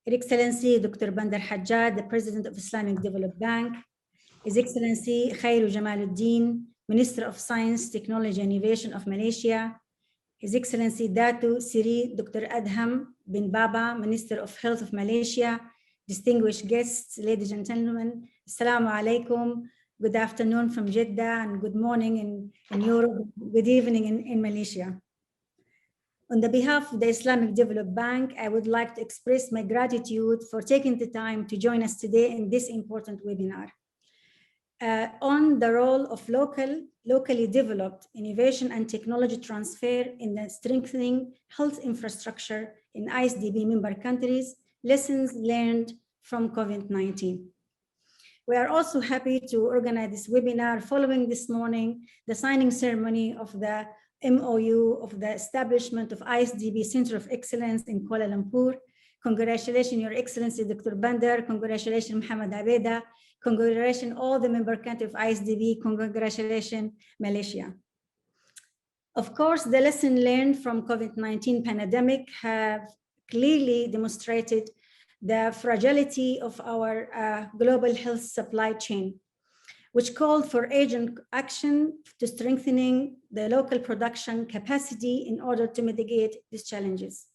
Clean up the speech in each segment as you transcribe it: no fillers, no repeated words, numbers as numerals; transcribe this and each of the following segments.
His Excellency Dr. Bandar Hajjad, the President of Islamic Development Bank, His Excellency Khairu Jamaluddin, Minister of Science, Technology and Innovation of Malaysia, His Excellency Datu Siri Dr. Adham bin Baba, Minister of Health of Malaysia, distinguished guests, ladies and gentlemen, Assalamu alaikum, good afternoon from Jeddah and good morning in Europe, good evening in Malaysia. On the behalf of the Islamic Development Bank, I would like to express my gratitude for taking the time to join us today in this important webinar on the role of locally developed innovation and technology transfer in the strengthening health infrastructure in ISDB member countries, lessons learned from COVID-19. We are also happy to organize this webinar following this morning, the signing ceremony of the MOU of the establishment of ISDB Center of Excellence in Kuala Lumpur. Congratulations, Your Excellency, Dr. Bandar. Congratulations, Muhammad Abeda. Congratulations, all the member countries of ISDB. Congratulations, Malaysia. Of course, the lesson learned from COVID-19 pandemic have clearly demonstrated the fragility of our global health supply chain, which called for urgent action to strengthening the local production capacity in order to mitigate these challenges.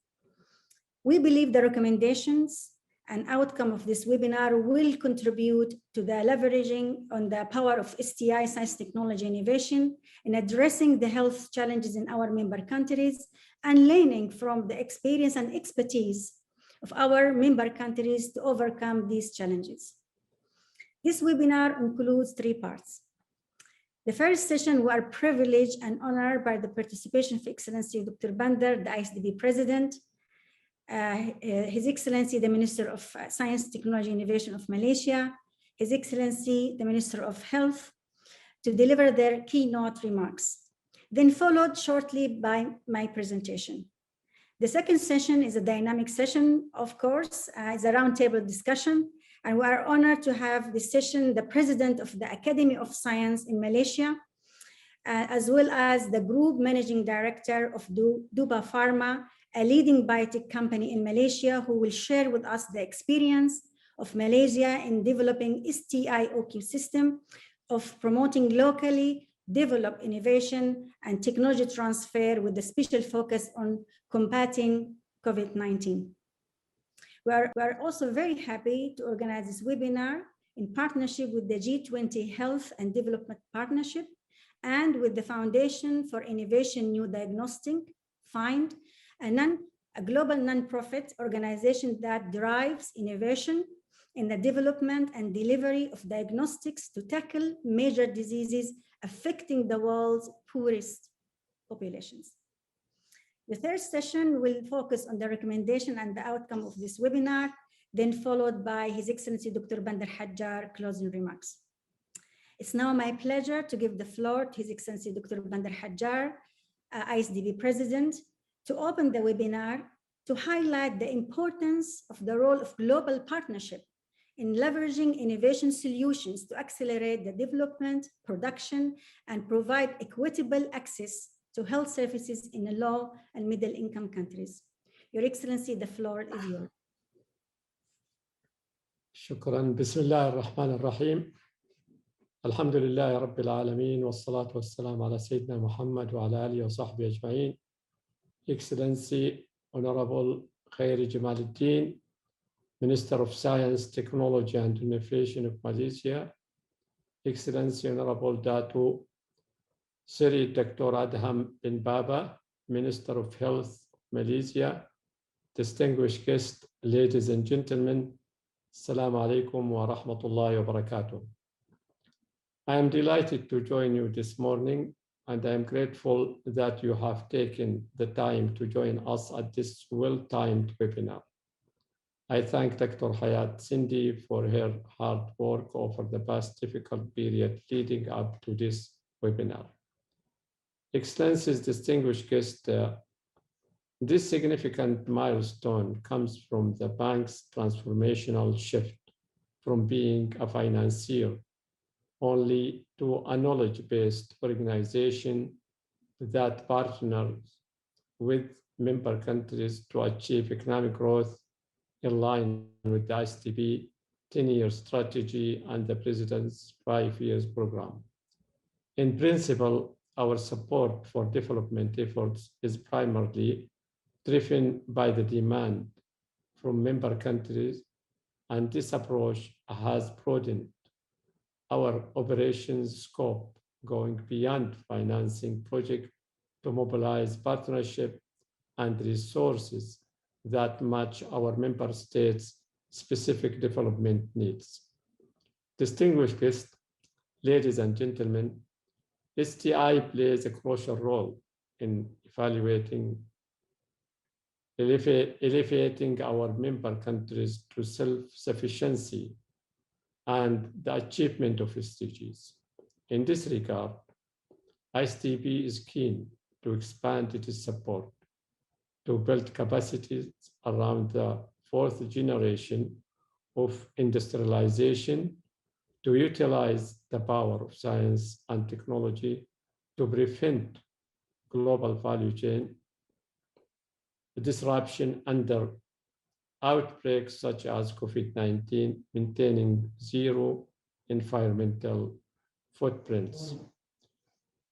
We believe the recommendations and outcome of this webinar will contribute to the leveraging on the power of STI science, technology, innovation in addressing the health challenges in our member countries and learning from the experience and expertise of our member countries to overcome these challenges. This webinar includes 3 parts. The first session, we are privileged and honored by the participation of Excellency Dr. Bandar, the ISDB President, His Excellency the Minister of Science, Technology, Innovation of Malaysia, His Excellency the Minister of Health, to deliver their keynote remarks, then followed shortly by my presentation. The second session is a dynamic session, of course, it's a roundtable discussion, and we are honored to have this session the President of the Academy of Science in Malaysia, as well as the Group Managing Director of Duba Pharma, a leading biotech company in Malaysia, who will share with us the experience of Malaysia in developing STI ecosystem of promoting locally developed innovation and technology transfer with a special focus on combating COVID-19. We are also very happy to organize this webinar in partnership with the G20 Health and Development Partnership and with the Foundation for Innovation New Diagnostic, FIND, a global non-profit organization that drives innovation in the development and delivery of diagnostics to tackle major diseases affecting the world's poorest populations. The third session will focus on the recommendation and the outcome of this webinar, then followed by His Excellency Dr. Bandar Hajjad closing remarks. It's now my pleasure to give the floor to His Excellency Dr. Bandar Hajjad, ISDB President, to open the webinar to highlight the importance of the role of global partnership in leveraging innovation solutions to accelerate the development, production, and provide equitable access to health services in the low and middle income countries. Your Excellency, the floor is yours. شكرا. بسم الله الرحمن الرحيم. الحمد لله رب العالمين والصلاة والسلام على سيدنا محمد وعلى آله وصحبه أجمعين. Excellency, Honorable Khairu Jamaluddin, Minister of Science, Technology and Innovation of Malaysia, Excellency Honorable Datu Seri Dr. Adham bin Baba, Minister of Health of Malaysia, distinguished guests, ladies and gentlemen, Assalamu alaikum wa rahmatullahi wa barakatuh. I am delighted to join you this morning, and I am grateful that you have taken the time to join us at this well-timed webinar. I thank Dr. Hayat Sindi for her hard work over the past difficult period leading up to this webinar. Excellencies, distinguished guests, this significant milestone comes from the bank's transformational shift from being a financier only to a knowledge-based organization that partners with member countries to achieve economic growth, in line with the ISTP 10-year strategy and the President's 5-year program. In principle, our support for development efforts is primarily driven by the demand from member countries, and this approach has broadened our operations scope, going beyond financing projects to mobilize partnership and resources that match our member states' specific development needs. Distinguished guests, ladies and gentlemen, STI plays a crucial role in elevating our member countries to self-sufficiency and the achievement of SDGs. In this regard, ISTP is keen to expand its support to build capacities around the fourth generation of industrialization, to utilize the power of science and technology to prevent global value chain disruption under outbreaks such as COVID-19, maintaining zero environmental footprints.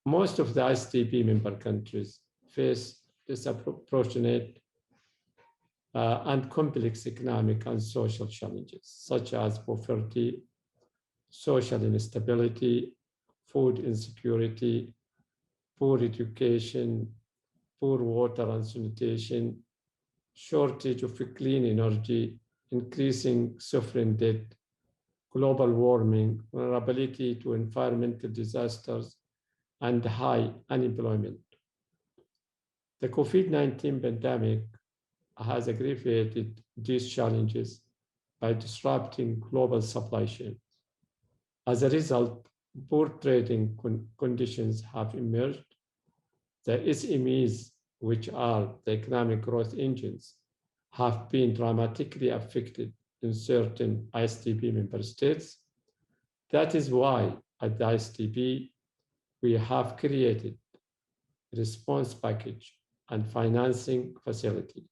Most of the ISTP member countries face disproportionate and complex economic and social challenges, such as poverty, social instability, food insecurity, poor education, poor water and sanitation, shortage of clean energy, increasing sovereign debt, global warming, vulnerability to environmental disasters, and high unemployment. The COVID-19 pandemic has aggravated these challenges by disrupting global supply chains. As a result, poor trading conditions have emerged. The SMEs, which are the economic growth engines, have been dramatically affected in certain ISTP member states. That is why at the ISTP, we have created a response package and financing facility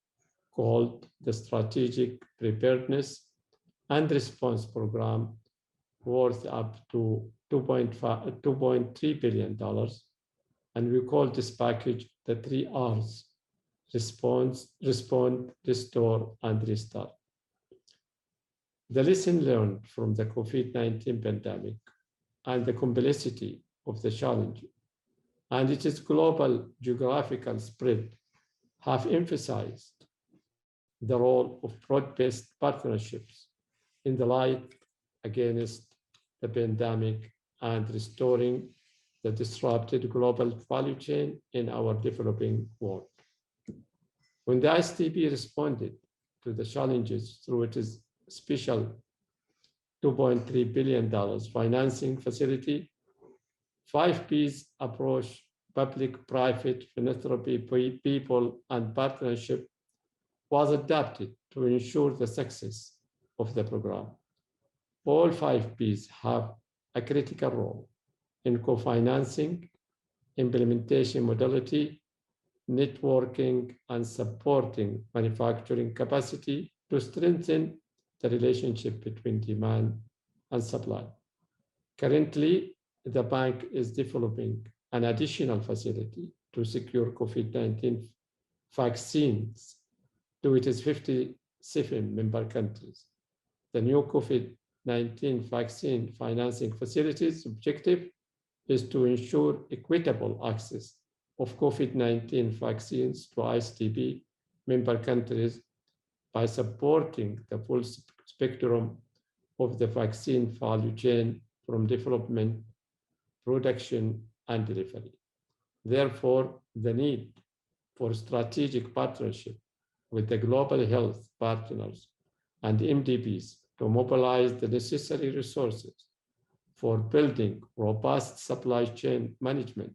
called the Strategic Preparedness and Response Program, worth up to $2.3 billion. And we call this package the 3 Rs: respond, restore, and restart. The lesson learned from the COVID-19 pandemic and the complexity of the challenge and its global geographical spread have emphasized the role of broad-based partnerships in the fight against the pandemic and restoring the disrupted global value chain in our developing world. When the ISTP responded to the challenges through its special $2.3 billion financing facility, 5P's approach, public-private philanthropy, people, and partnership, was adapted to ensure the success of the program. All 5Ps have a critical role in co-financing, implementation modality, networking, and supporting manufacturing capacity to strengthen the relationship between demand and supply. Currently, the bank is developing an additional facility to secure COVID-19 vaccines to its 57 member countries. The new COVID-19 vaccine financing facility's objective is to ensure equitable access of COVID-19 vaccines to ISTP member countries by supporting the full spectrum of the vaccine value chain from development, production, and delivery. Therefore, the need for strategic partnership with the global health partners and MDBs to mobilize the necessary resources for building robust supply chain management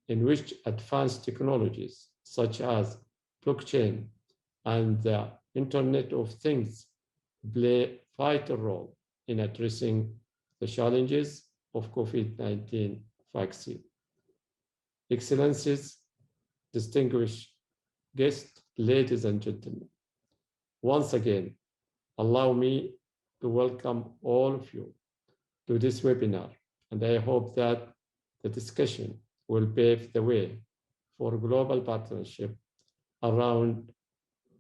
in which advanced technologies such as blockchain and the Internet of Things play a vital role in addressing the challenges of COVID-19 vaccine. Excellencies, distinguished guests, ladies and gentlemen, once again, allow me to welcome all of you to this webinar, and I hope that the discussion will pave the way for global partnership around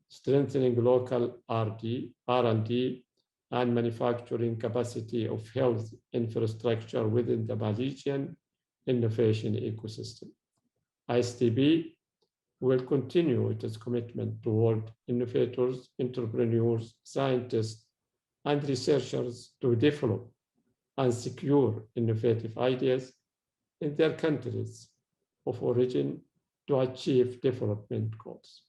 strengthening local R&D and manufacturing capacity of health infrastructure within the Malaysian innovation ecosystem. ISTB will continue its commitment toward innovators, entrepreneurs, scientists, and researchers to develop and secure innovative ideas in their countries of origin to achieve development goals.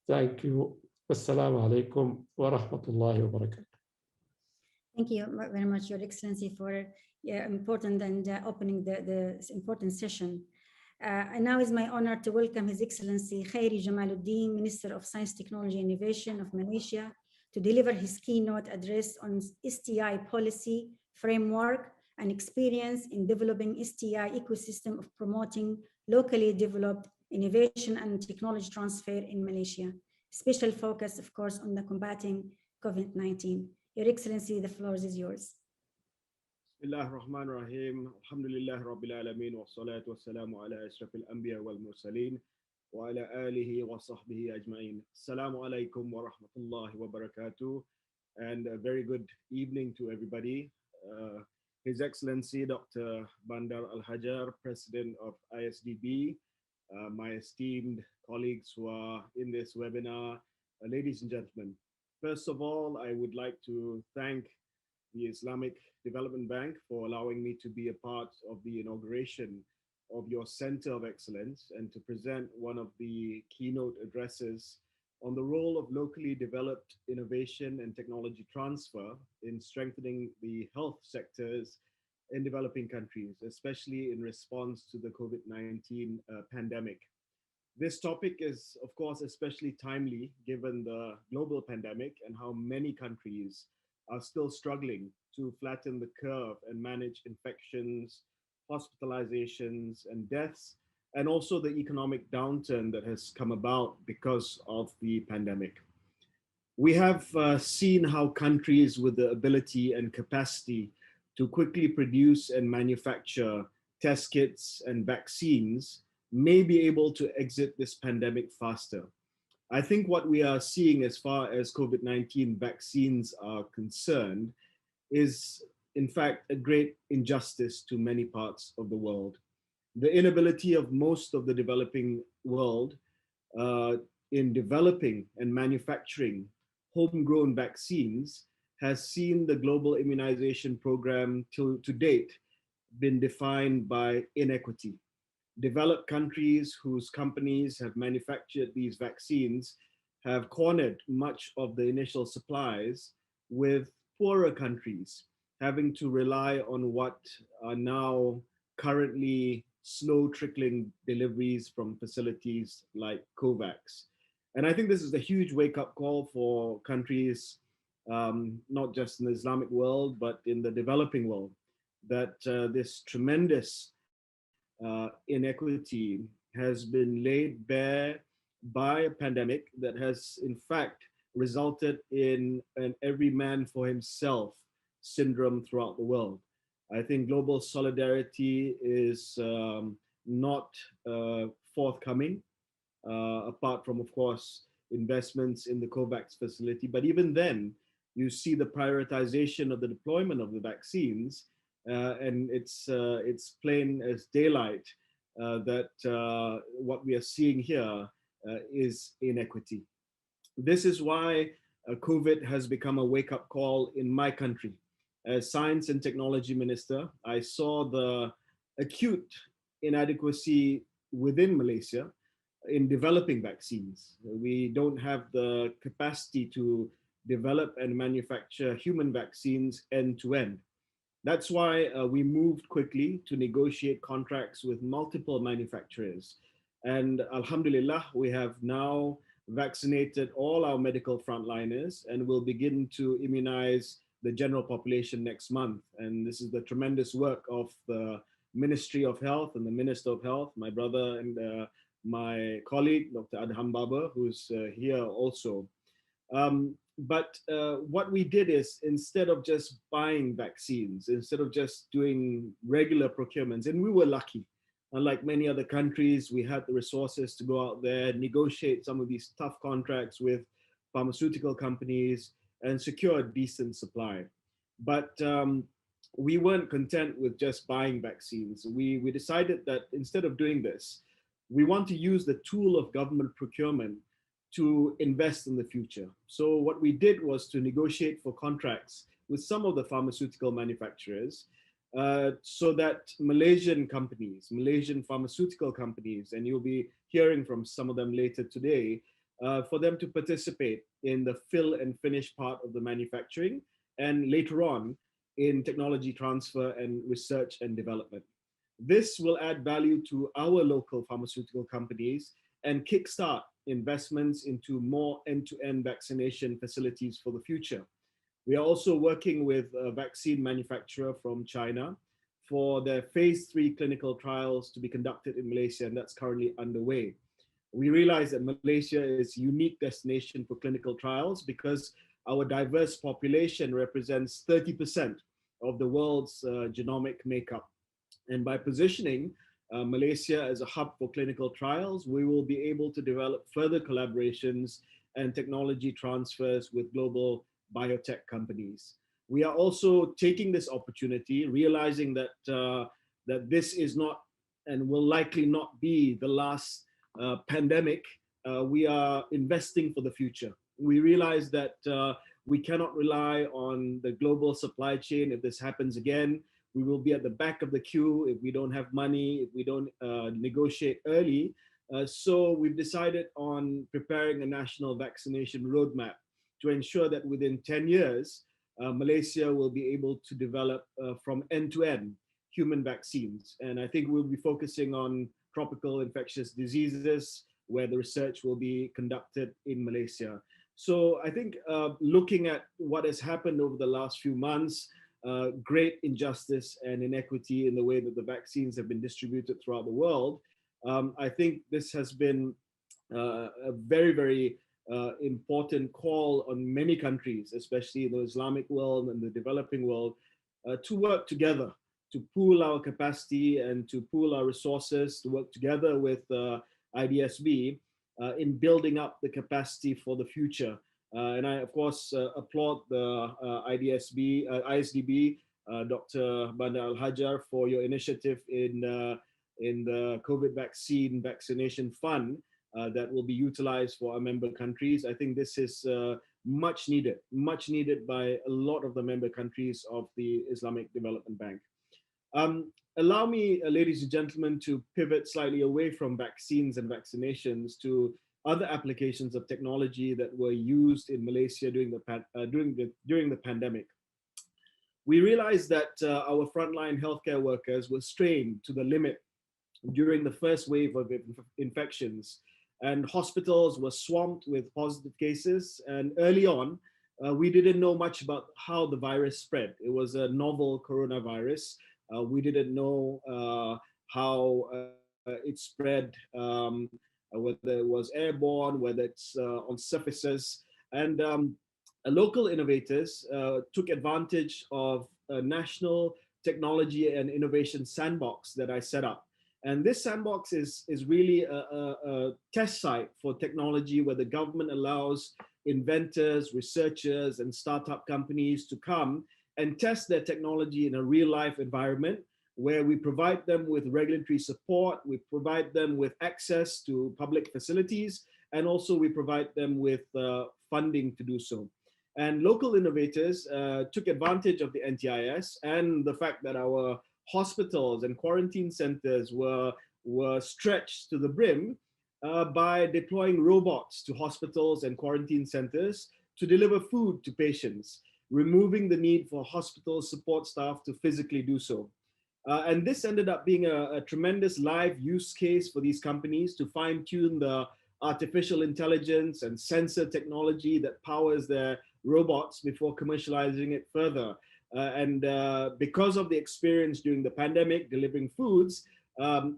Thank you. Wassalamu alaikum wa rahmatullahi wa barakatuh. Thank you very much, Your Excellency, for important and opening this important session. And now it's my honor to welcome His Excellency Khairi Jamaluddin, Minister of Science, Technology, and Innovation of Malaysia, to deliver his keynote address on STI policy, framework, and experience in developing STI ecosystem of promoting locally developed innovation and technology transfer in Malaysia. Special focus, of course, on the combating COVID-19. Your Excellency, the floor is yours. Bismillah ar-Rahman ar-Rahim. Alhamdulillah Rabbil Alameen wa salatu wa salamu ala ashrafil anbiya wal mursaleen wa ala alihi wa sahbihi ajma'in. Assalamu alaikum wa rahmatullahi wa barakatuh. And a very good evening to everybody. His Excellency Dr. Bandar Al-Hajar, President of ISDB, my esteemed colleagues who are in this webinar, ladies and gentlemen. First of all, I would like to thank the Islamic Development Bank for allowing me to be a part of the inauguration of your Center of Excellence and to present one of the keynote addresses on the role of locally developed innovation and technology transfer in strengthening the health sectors in developing countries, especially in response to the COVID-19 pandemic. This topic is, of course, especially timely given the global pandemic and how many countries are still struggling to flatten the curve and manage infections, hospitalizations, and deaths, and also the economic downturn that has come about because of the pandemic. We have seen how countries with the ability and capacity to quickly produce and manufacture test kits and vaccines may be able to exit this pandemic faster. I think what we are seeing as far as COVID-19 vaccines are concerned is, in fact, a great injustice to many parts of the world. The inability of most of the developing world in developing and manufacturing homegrown vaccines has seen the global immunization program to date been defined by inequity. Developed countries whose companies have manufactured these vaccines have cornered much of the initial supplies, with poorer countries having to rely on what are now currently slow trickling deliveries from facilities like COVAX. And I think this is a huge wake-up call for countries, not just in the Islamic world, but in the developing world, that this tremendous inequity has been laid bare by a pandemic that has in fact resulted in an every man for himself syndrome throughout the world. I think global solidarity is not forthcoming, apart from, of course, investments in the COVAX facility. But even then, you see the prioritization of the deployment of the vaccines, and it's plain as daylight that what we are seeing here is inequity. This is why COVID has become a wake-up call in my country. As Science and Technology Minister, I saw the acute inadequacy within Malaysia in developing vaccines. We don't have the capacity to develop and manufacture human vaccines end to end. That's why we moved quickly to negotiate contracts with multiple manufacturers. And Alhamdulillah, we have now vaccinated all our medical frontliners and will begin to immunize the general population next month. And this is the tremendous work of the Ministry of Health and the Minister of Health, my brother and my colleague, Dr. Adham Baba, who's here also. what we did is, instead of just buying vaccines, instead of just doing regular procurements, and we were lucky, unlike many other countries, we had the resources to go out there, negotiate some of these tough contracts with pharmaceutical companies and secure a decent supply. But we weren't content with just buying vaccines. We decided that instead of doing this, we want to use the tool of government procurement to invest in the future. So what we did was to negotiate for contracts with some of the pharmaceutical manufacturers, so that Malaysian companies, Malaysian pharmaceutical companies, and you'll be hearing from some of them later today, for them to participate in the fill and finish part of the manufacturing, and later on in technology transfer and research and development. This will add value to our local pharmaceutical companies and kickstart investments into more end-to-end vaccination facilities for the future. We are also working with a vaccine manufacturer from China for their phase 3 clinical trials to be conducted in Malaysia, and that's currently underway. We realize that Malaysia is a unique destination for clinical trials because our diverse population represents 30% of the world's genomic makeup. And by positioning Malaysia as a hub for clinical trials, we will be able to develop further collaborations and technology transfers with global biotech companies. We are also taking this opportunity, realizing that that this is not and will likely not be the last pandemic. We are investing for the future. We realize that we cannot rely on the global supply chain. If this happens again, we will be at the back of the queue if we don't have money, if we don't negotiate early. So we've decided on preparing a national vaccination roadmap to ensure that within 10 years, Malaysia will be able to develop from end to end human vaccines. And I think we'll be focusing on tropical infectious diseases, where the research will be conducted in Malaysia. So I think looking at what has happened over the last few months, great injustice and inequity in the way that the vaccines have been distributed throughout the world, I think this has been a very, very important call on many countries, especially the Islamic world and the developing world, to work together, to pool our capacity and to pool our resources, to work together with IDSB in building up the capacity for the future. And I, of course, applaud the ISDB, Dr. Bandar Al-Hajar, for your initiative in the COVID vaccination fund that will be utilized for our member countries. I think this is much needed by a lot of the member countries of the Islamic Development Bank. Allow me, ladies and gentlemen, to pivot slightly away from vaccines and vaccinations to other applications of technology that were used in Malaysia during the pandemic. We realized that our frontline healthcare workers were strained to the limit during the first wave of infections, and hospitals were swamped with positive cases. And early on, we didn't know much about how the virus spread. It was a novel coronavirus. We didn't know how it spread, whether it was airborne, whether it's on surfaces. And local innovators took advantage of a national technology and innovation sandbox that I set up. And this sandbox is really a test site for technology where the government allows inventors, researchers, and startup companies to come and test their technology in a real-life environment, where we provide them with regulatory support, we provide them with access to public facilities, and also we provide them with funding to do so. And local innovators took advantage of the NTIS and the fact that our hospitals and quarantine centers were stretched to the brim by deploying robots to hospitals and quarantine centers to deliver food to patients, removing the need for hospital support staff to physically do so. And this ended up being a tremendous live use case for these companies to fine-tune the artificial intelligence and sensor technology that powers their robots before commercializing it further. And because of the experience during the pandemic delivering foods,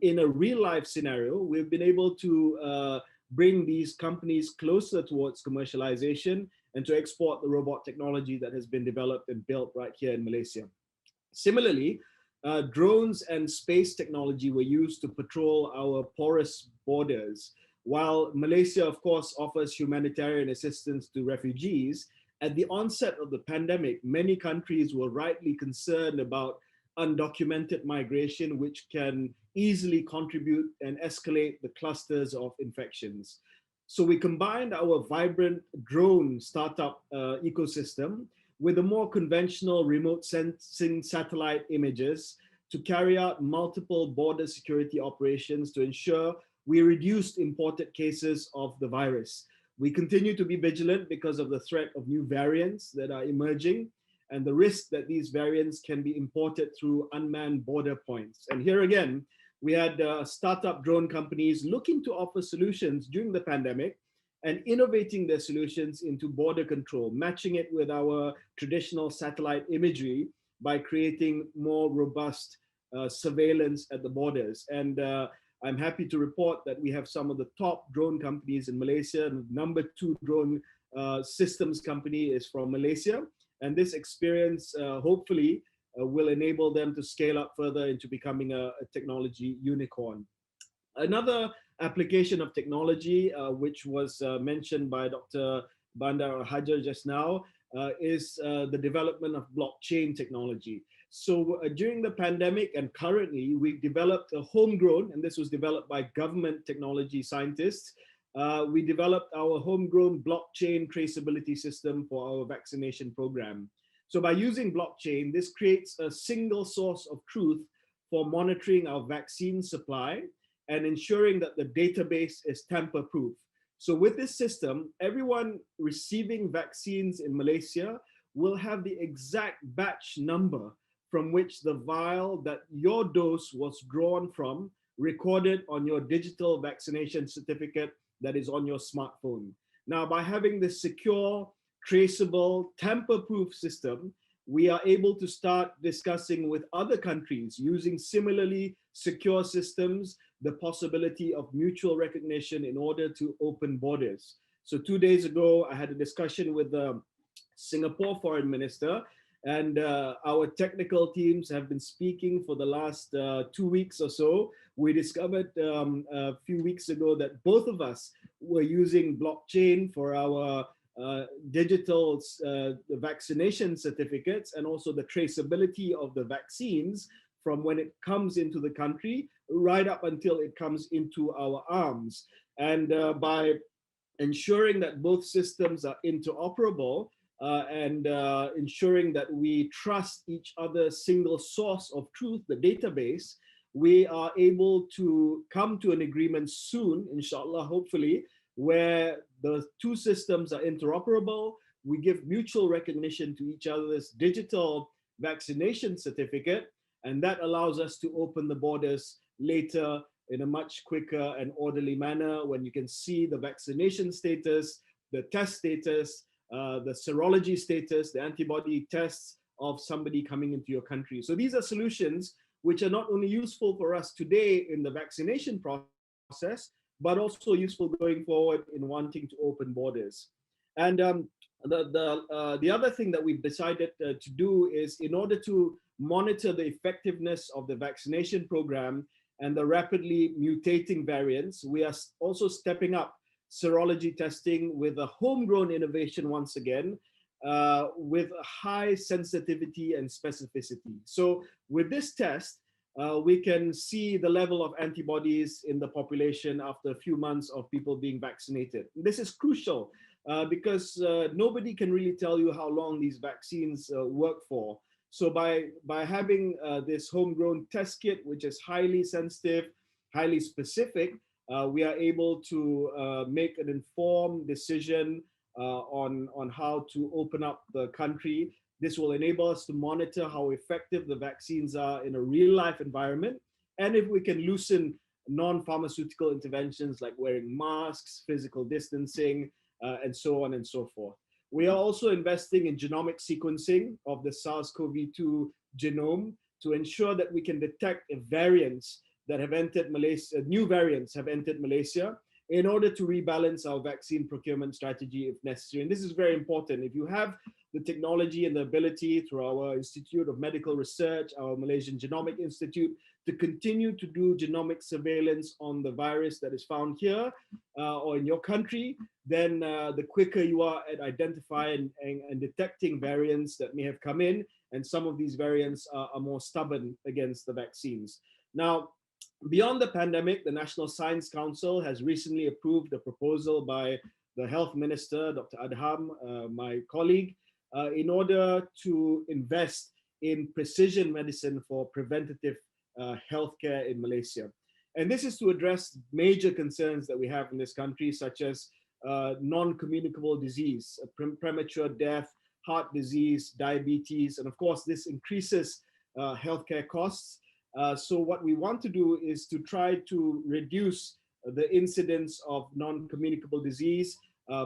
in a real-life scenario, we've been able to bring these companies closer towards commercialization and to export the robot technology that has been developed and built right here in Malaysia. Similarly, drones and space technology were used to patrol our porous borders. While Malaysia, of course, offers humanitarian assistance to refugees, at the onset of the pandemic, many countries were rightly concerned about undocumented migration, which can easily contribute and escalate the clusters of infections. So we combined our vibrant drone startup ecosystem with a more conventional remote sensing satellite images to carry out multiple border security operations to ensure we reduced imported cases of the virus. We continue to be vigilant because of the threat of new variants that are emerging and the risk that these variants can be imported through unmanned border points. And here again, we had startup drone companies looking to offer solutions during the pandemic and innovating their solutions into border control, matching it with our traditional satellite imagery by creating more robust surveillance at the borders. And I'm happy to report that we have some of the top drone companies in Malaysia. The number 2 drone systems company is from Malaysia. And this experience hopefully will enable them to scale up further into becoming a technology unicorn. Another application of technology, which was mentioned by Dr. Bandar Hajar just now, is the development of blockchain technology. So during the pandemic and currently, we've developed a homegrown, and this was developed by government technology scientists. We developed our homegrown blockchain traceability system for our vaccination program. So by using blockchain, this creates a single source of truth for monitoring our vaccine supply and ensuring that the database is tamper-proof. So with this system, everyone receiving vaccines in Malaysia will have the exact batch number from which the vial that your dose was drawn from recorded on your digital vaccination certificate that is on your smartphone. Now, by having this secure, traceable, tamper-proof system, we are able to start discussing with other countries using similarly secure systems, the possibility of mutual recognition in order to open borders. So 2 days ago, I had a discussion with the Singapore Foreign Minister, and our technical teams have been speaking for the last 2 weeks or so. We discovered a few weeks ago that both of us were using blockchain for our digital vaccination certificates and also the traceability of the vaccines from when it comes into the country right up until it comes into our arms. And by ensuring that both systems are interoperable and ensuring that we trust each other's single source of truth, the database, we are able to come to an agreement soon, inshallah, hopefully, where the two systems are interoperable. We give mutual recognition to each other's digital vaccination certificate, and that allows us to open the borders later in a much quicker and orderly manner when you can see the vaccination status, the test status, the serology status, the antibody tests of somebody coming into your country. So these are solutions which are not only useful for us today in the vaccination process, but also useful going forward in wanting to open borders. And the other thing that we've decided to do is, in order to monitor the effectiveness of the vaccination program and the rapidly mutating variants, we are also stepping up serology testing with a homegrown innovation once again, with a high sensitivity and specificity. So with this test, we can see the level of antibodies in the population after a few months of people being vaccinated. This is crucial because nobody can really tell you how long these vaccines work for. So by having this homegrown test kit, which is highly sensitive, highly specific, we are able to make an informed decision on how to open up the country. This will enable us to monitor how effective the vaccines are in a real-life environment, and if we can loosen non-pharmaceutical interventions like wearing masks, physical distancing, and so on and so forth. We are also investing in genomic sequencing of the SARS-CoV-2 genome to ensure that we can detect variants that have entered Malaysia, new variants have entered Malaysia, in order to rebalance our vaccine procurement strategy if necessary. And this is very important. If you have the technology and the ability through our Institute of Medical Research, our Malaysian Genomic Institute, to continue to do genomic surveillance on the virus that is found here or in your country, then the quicker you are at identifying and detecting variants that may have come in, and some of these variants are more stubborn against the vaccines. Now, beyond the pandemic, the National Science Council has recently approved a proposal by the Health Minister, Dr. Adham, my colleague, in order to invest in precision medicine for preventative healthcare in Malaysia. And this is to address major concerns that we have in this country, such as non-communicable disease, premature death, heart disease, diabetes, and of course, this increases healthcare costs. So what we want to do is to try to reduce the incidence of non-communicable disease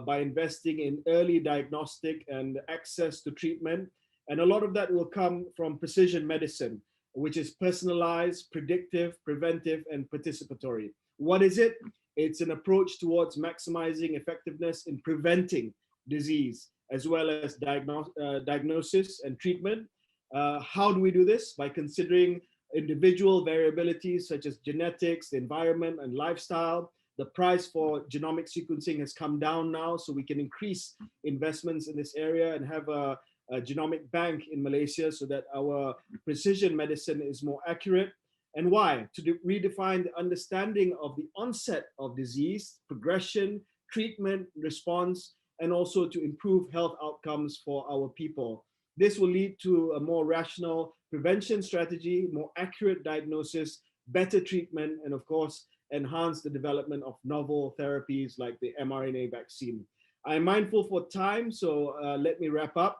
by investing in early diagnostic and access to treatment. And a lot of that will come from precision medicine, which is personalized, predictive, preventive, and participatory. What is it? It's an approach towards maximizing effectiveness in preventing disease, as well as diagnosis and treatment. How do we do this? By considering individual variabilities such as genetics, the environment, and lifestyle. The price for genomic sequencing has come down now, so we can increase investments in this area and have a genomic bank in Malaysia so that our precision medicine is more accurate. And why? To redefine the understanding of the onset of disease, progression, treatment, response, and also to improve health outcomes for our people. This will lead to a more rational prevention strategy, more accurate diagnosis, better treatment, and of course, enhance the development of novel therapies like the mRNA vaccine. I'm mindful for time, so let me wrap up.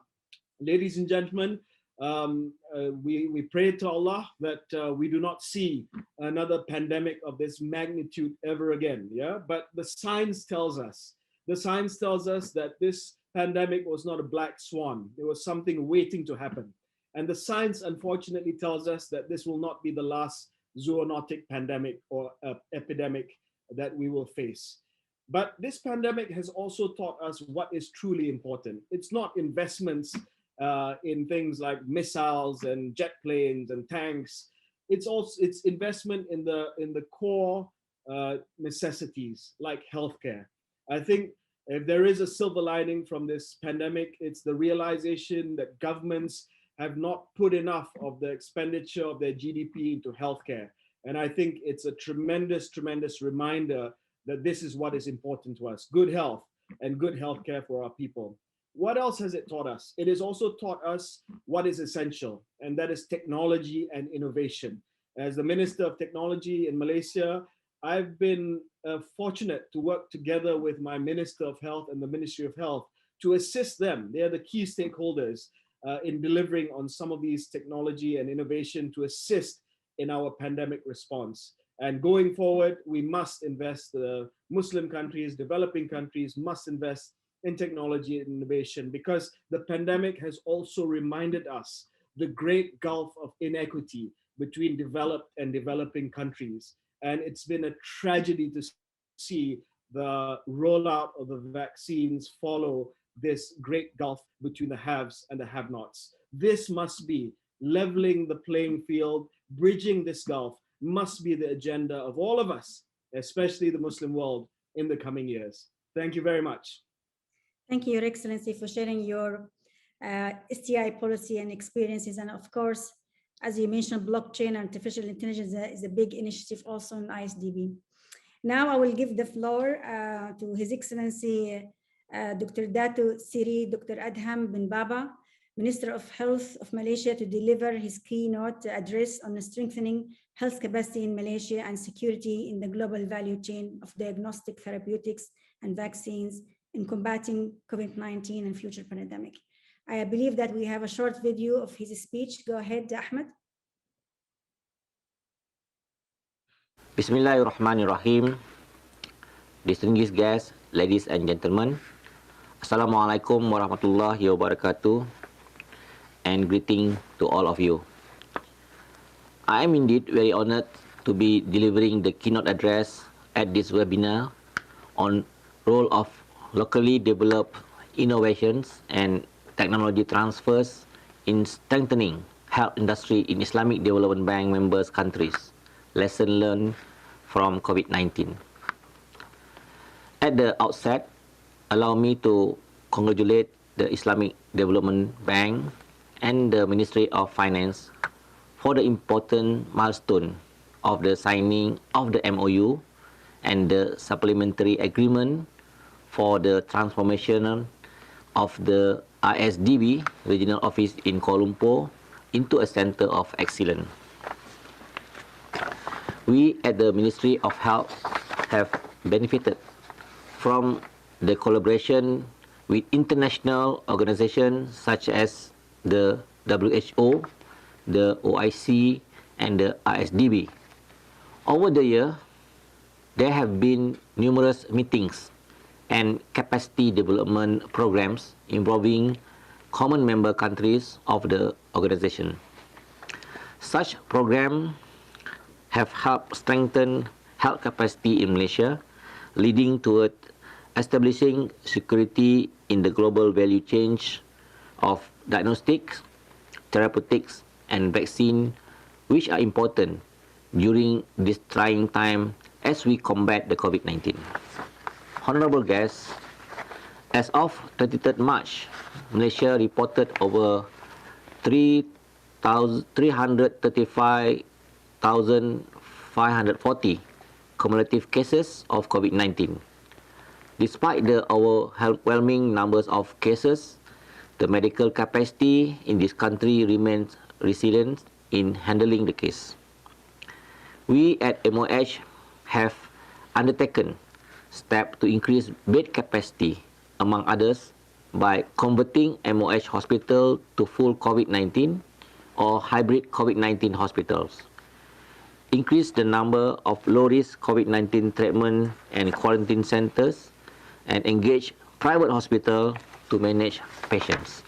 Ladies and gentlemen, we pray to Allah that we do not see another pandemic of this magnitude ever again. Yeah, but the science tells us that this pandemic was not a black swan. There was something waiting to happen. And the science, unfortunately, tells us that this will not be the last zoonotic pandemic or epidemic that we will face. But this pandemic has also taught us what is truly important. It's not investments in things like missiles and jet planes and tanks. It's investment in the core necessities like healthcare. I think if there is a silver lining from this pandemic, it's the realization that governments have not put enough of the expenditure of their GDP into healthcare. And I think it's a tremendous, tremendous reminder that this is what is important to us: good health and good healthcare for our people. What else has it taught us? It has also taught us what is essential, and that is technology and innovation. As the Minister of Technology in Malaysia, I've been fortunate to work together with my Minister of Health and the Ministry of Health to assist them. They are the key stakeholders in delivering on some of these technology and innovation to assist in our pandemic response. And going forward, we must invest, Muslim countries, developing countries must invest in technology and innovation, because the pandemic has also reminded us the great gulf of inequity between developed and developing countries. And it's been a tragedy to see the rollout of the vaccines follow this great gulf between the haves and the have-nots. This must be leveling the playing field, bridging this gulf must be the agenda of all of us, especially the Muslim world, in the coming years. Thank you very much. Thank you, Your Excellency, for sharing your STI policy and experiences. And of course, as you mentioned, blockchain and artificial intelligence is a big initiative also in ISDB. Now I will give the floor to His Excellency Dr. Dato Seri Dr. Adham bin Baba, Minister of Health of Malaysia, to deliver his keynote address on strengthening health capacity in Malaysia and security in the global value chain of diagnostic therapeutics and vaccines in combating COVID-19 and future pandemic. I believe that we have a short video of his speech. Go ahead, Ahmed. Bismillahirrahmanirrahim. Distinguished guests, ladies and gentlemen, Assalamualaikum warahmatullahi wabarakatuh, and greeting to all of you. I am indeed very honored to be delivering the keynote address at this webinar on role of locally developed innovations and technology transfers in strengthening health industry in Islamic Development Bank members countries. Lesson learned from COVID-19. At the outset, allow me to congratulate the Islamic Development Bank and the Ministry of Finance for the important milestone of the signing of the MOU and the supplementary agreement for the transformation of the ISDB regional office in Kuala Lumpur into a center of excellence. We at the Ministry of Health have benefited from the collaboration with international organizations such as the WHO, the OIC, and the ISDB. Over the year, there have been numerous meetings and capacity development programs involving common member countries of the organization. Such programs have helped strengthen health capacity in Malaysia, leading toward establishing security in the global value chain of diagnostics, therapeutics, and vaccine, which are important during this trying time as we combat the COVID-19. Honorable guests, as of 23rd March, Malaysia reported over 335,540 cumulative cases of COVID-19. Despite the overwhelming numbers of cases, the medical capacity in this country remains resilient in handling the case. We at MOH have undertaken steps to increase bed capacity, among others, by converting MOH hospital to full COVID-19 or hybrid COVID-19 hospitals, increase the number of low-risk COVID-19 treatment and quarantine centers, and engage private hospitals to manage patients.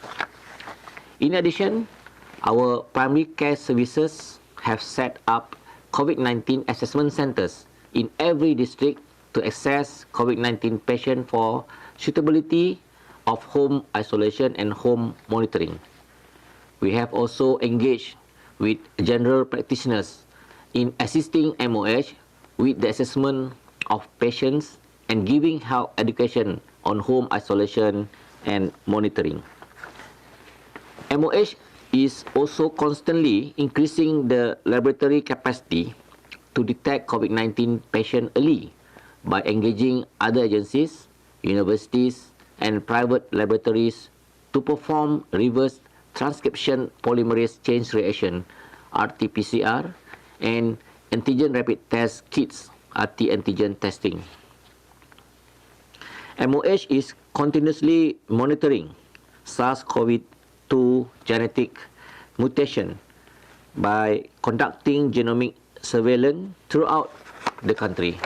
In addition, our primary care services have set up COVID-19 assessment centers in every district to assess COVID-19 patients for suitability of home isolation and home monitoring. We have also engaged with general practitioners in assisting MOH with the assessment of patients and giving health education on home isolation and monitoring. MOH is also constantly increasing the laboratory capacity to detect COVID-19 patients early by engaging other agencies, universities, and private laboratories to perform reverse transcription polymerase chain reaction (RT-PCR) and antigen rapid test kits (RT-antigen testing). MOH is continuously monitoring SARS-CoV-2 genetic mutation by conducting genomic surveillance throughout the country.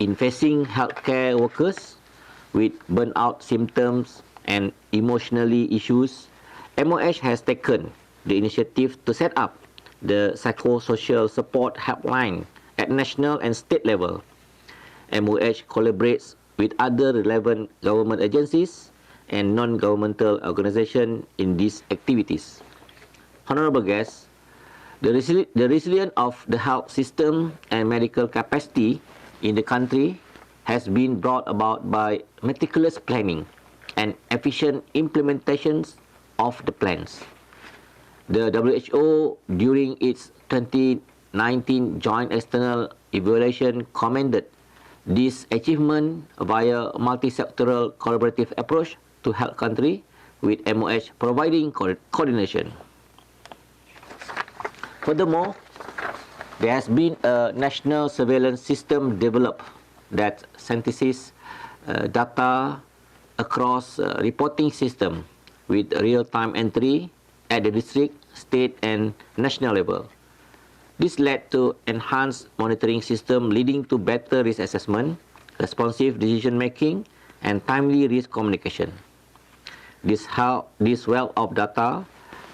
In facing healthcare workers with burnout symptoms and emotionally issues, MOH has taken the initiative to set up the psychosocial support helpline at national and state level. MOH collaborates with other relevant government agencies and non-governmental organizations in these activities. Honorable guests, the resilience of the health system and medical capacity in the country has been brought about by meticulous planning and efficient implementations of the plans. The WHO, during its 2019 Joint External Evaluation, commended this achievement via multi-sectoral collaborative approach to help country, with MOH providing coordination. Furthermore, there has been a national surveillance system developed that synthesizes data across reporting system with real-time entry at the district, state, and national level. This led to enhanced monitoring system leading to better risk assessment, responsive decision-making, and timely risk communication. This wealth of data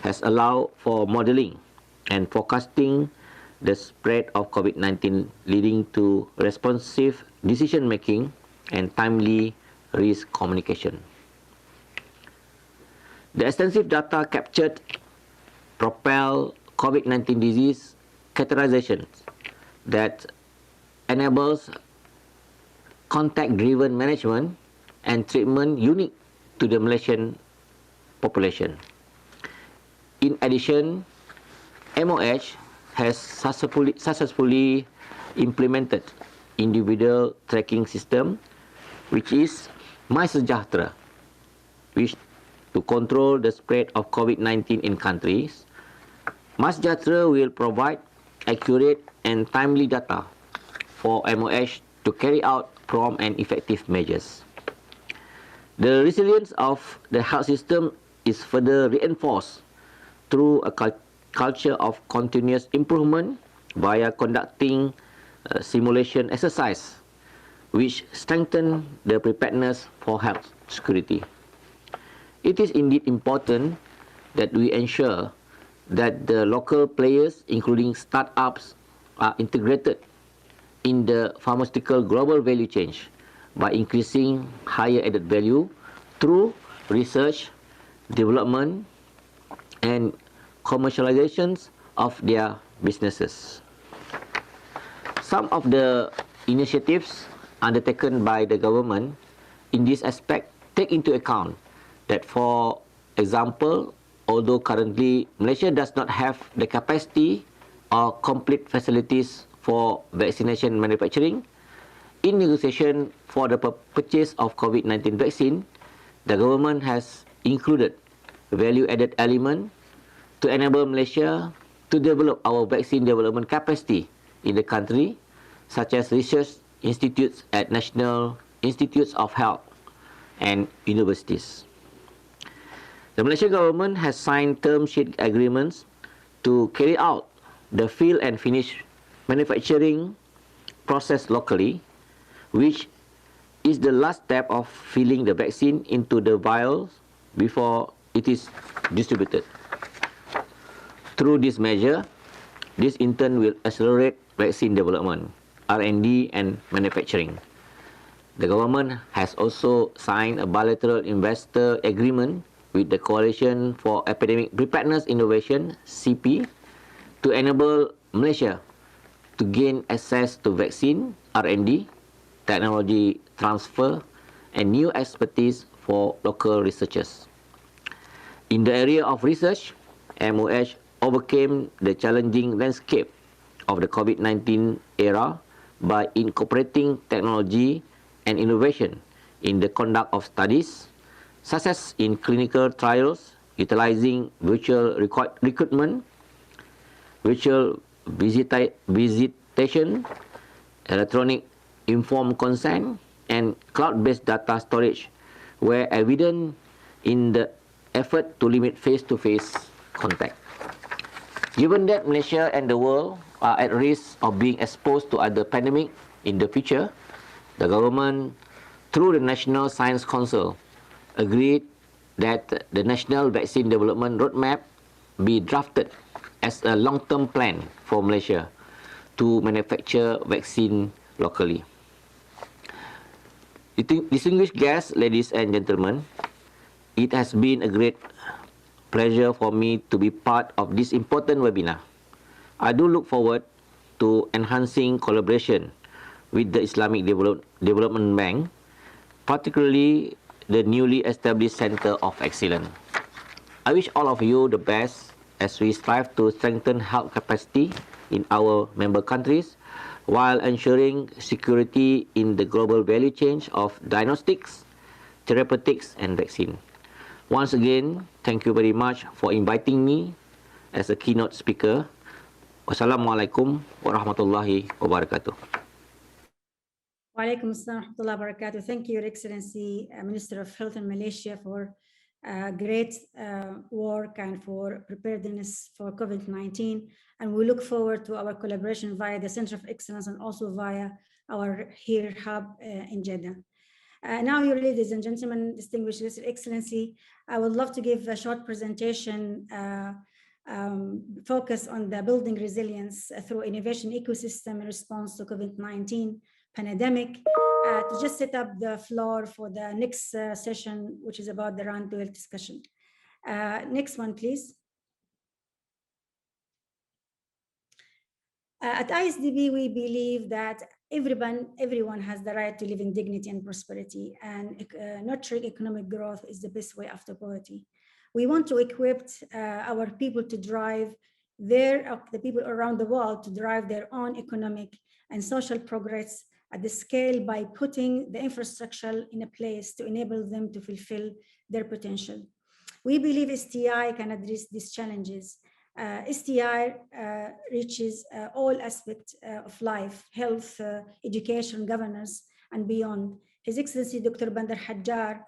has allowed for modeling and forecasting the spread of COVID-19, leading to responsive decision-making, and timely risk communication. The extensive data captured propel COVID-19 disease categorization that enables contact-driven management and treatment unique to the Malaysian population. In addition, MOH has successfully implemented individual tracking system, which is MySejahtera, which to control the spread of COVID-19 in countries. MySejahtera will provide accurate and timely data for MOH to carry out prompt and effective measures. The resilience of the health system is further reinforced through a culture of continuous improvement via conducting simulation exercise, which strengthen the preparedness for health security. It is indeed important that we ensure that the local players, including startups, are integrated in the pharmaceutical global value chain by increasing higher added value through research, development, and commercializations of their businesses. Some of the initiatives undertaken by the government in this aspect take into account that, for example, although currently Malaysia does not have the capacity or complete facilities for vaccination manufacturing, in negotiation for the purchase of COVID-19 vaccine, the government has included value-added element to enable Malaysia to develop our vaccine development capacity in the country, such as research institutes at National Institutes of Health and universities. The Malaysian government has signed term sheet agreements to carry out the fill and finish manufacturing process locally, which is the last step of filling the vaccine into the vials before it is distributed. Through this measure, this in turn will accelerate vaccine development, R&D, and manufacturing. The government has also signed a bilateral investor agreement with the Coalition for Epidemic Preparedness Innovation, CP, to enable Malaysia to gain access to vaccine, R&D, technology transfer, and new expertise for local researchers. In the area of research, MOH overcame the challenging landscape of the COVID-19 era by incorporating technology and innovation in the conduct of studies, such as in clinical trials, utilizing virtual recruitment, virtual visitation, electronic informed consent, and cloud-based data storage were evident in the effort to limit face-to-face contact. Given that Malaysia and the world are at risk of being exposed to other pandemic in the future, the government, through the National Science Council, agreed that the National Vaccine Development Roadmap be drafted as a long-term plan for Malaysia to manufacture vaccine locally. Distinguished guests, ladies and gentlemen, it has been a great pleasure for me to be part of this important webinar. I do look forward to enhancing collaboration with the Islamic Development Bank, particularly the newly established Center of Excellence. I wish all of you the best as we strive to strengthen health capacity in our member countries while ensuring security in the global value chain of diagnostics, therapeutics, and vaccine. Once again, thank you very much for inviting me as a keynote speaker. Wassalamualaikum warahmatullahi wabarakatuh. Wa alaikum assalam wa rahmatullahi wa barakatuh. Thank you, Your Excellency, Minister of Health in Malaysia, for great work and for preparedness for COVID-19. And we look forward to our collaboration via the Center of Excellence and also via our HERE hub in Jeddah. Now, your ladies and gentlemen, distinguished Excellency, I would love to give a short presentation focus on the building resilience through innovation ecosystem in response to COVID-19 pandemic, to just set up the floor for the next session, which is about the roundtable discussion. Next one, please. At ISDB, we believe that everyone has the right to live in dignity and prosperity, and nurturing economic growth is the best way after poverty. We want to equip our people to drive the people around the world to drive their own economic and social progress at the scale by putting the infrastructure in a place to enable them to fulfill their potential. We believe STI can address these challenges. STI reaches all aspects of life, health, education, governance, and beyond. His Excellency Dr. Bandar Hajjar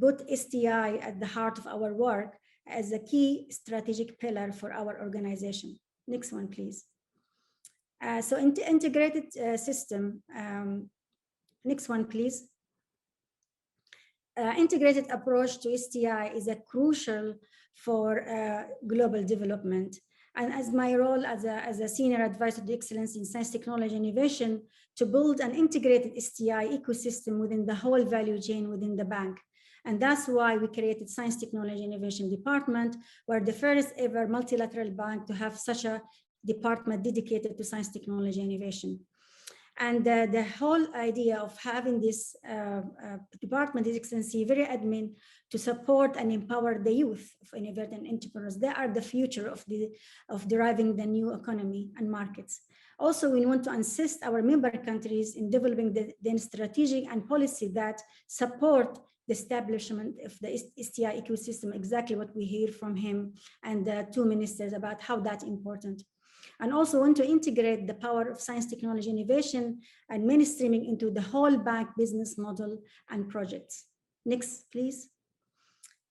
put STI at the heart of our work as a key strategic pillar for our organization. Next one, please. So integrated system. Next one, please. Integrated approach to STI is a crucial for global development. And as my role as a senior advisor to the Excellency in Science, Technology, and Innovation, to build an integrated STI ecosystem within the whole value chain within the bank. And that's why we created Science, Technology, and Innovation Department. We're the first ever multilateral bank to have such a department dedicated to science, technology, and innovation. And the whole idea of having this department is, Excellency, very admin to support and empower the youth of innovative and entrepreneurs. They are the future of deriving the new economy and markets. Also, we want to assist our member countries in developing the strategic and policy that support the establishment of the STI ecosystem, exactly what we hear from him and the two ministers about how that's important. And also want to integrate the power of science, technology, innovation, and mainstreaming into the whole bank business model and projects. Next, please.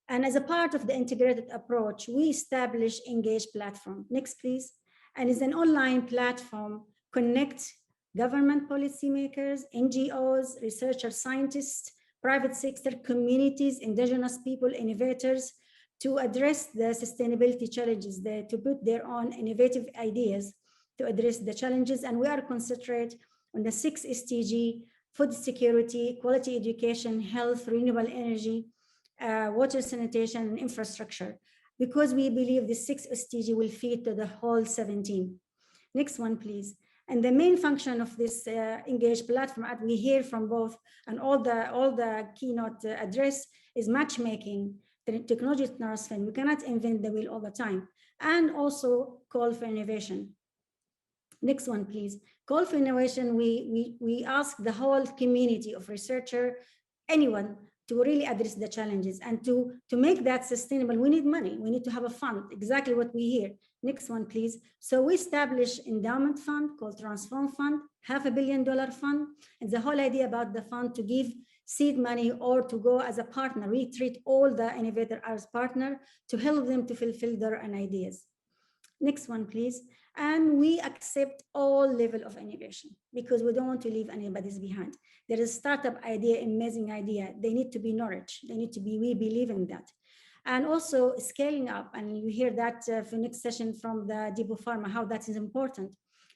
And as a part of the integrated approach, we establish Engage platform. Next, please. And it's an online platform, connect government policymakers, NGOs, researchers, scientists, private sector, communities, indigenous people, innovators, to address the sustainability challenges, to put their own innovative ideas to address the challenges. And we are concentrate on the 6 SDG: food security, quality education, health, renewable energy, water sanitation, and infrastructure, because we believe the 6 SDG will feed to the whole 17. Next one, please. And the main function of this Engage platform, as we hear from both and all the keynote address, is matchmaking, the technology transfer. We cannot invent the wheel all the time. And also call for innovation. Next one, please. Call for innovation, we ask the whole community of researcher, anyone, to really address the challenges. And to make that sustainable, we need money. We need to have a fund, exactly what we hear. Next one, please. So we established endowment fund called Transform Fund, $500 million fund. And the whole idea about the fund to give seed money or to go as a partner. We treat all the innovators as partner to help them to fulfill their own ideas. Next one, please. And we accept all level of innovation because we don't want to leave anybody behind. There is a startup idea, amazing idea. They need to be nourished. They need to be, we believe in that. And also scaling up, and you hear that for next session from the Depot Pharma, how that is important.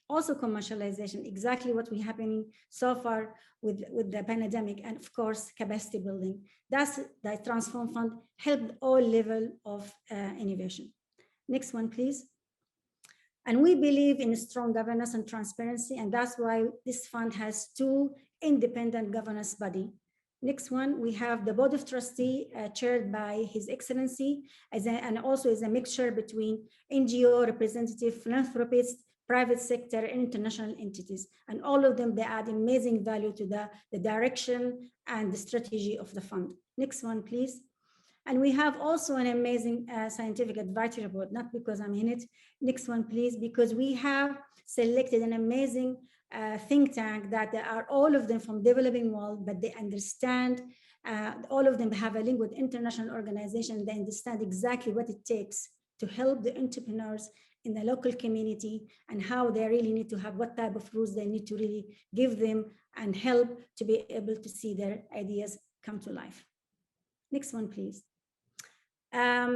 Also commercialization, exactly what we happening so far with the pandemic, and of course, capacity building. That's the Transform Fund helped all level of innovation. Next one, please. And we believe in strong governance and transparency, and that's why this fund has 2 independent governance bodies. Next one, we have the Board of Trustees chaired by His Excellency, and also is a mixture between NGO, representative, philanthropists, private sector, and international entities. And all of them, they add amazing value to the direction and the strategy of the fund. Next one, please. And we have also an amazing scientific advisory board, not because I'm in it. Next one, please, because we have selected an amazing think tank that are all of them from developing world, but they understand, all of them have a link with international organization. They understand exactly what it takes to help the entrepreneurs in the local community and how they really need to have, what type of rules they need to really give them and help to be able to see their ideas come to life. Next one, please. I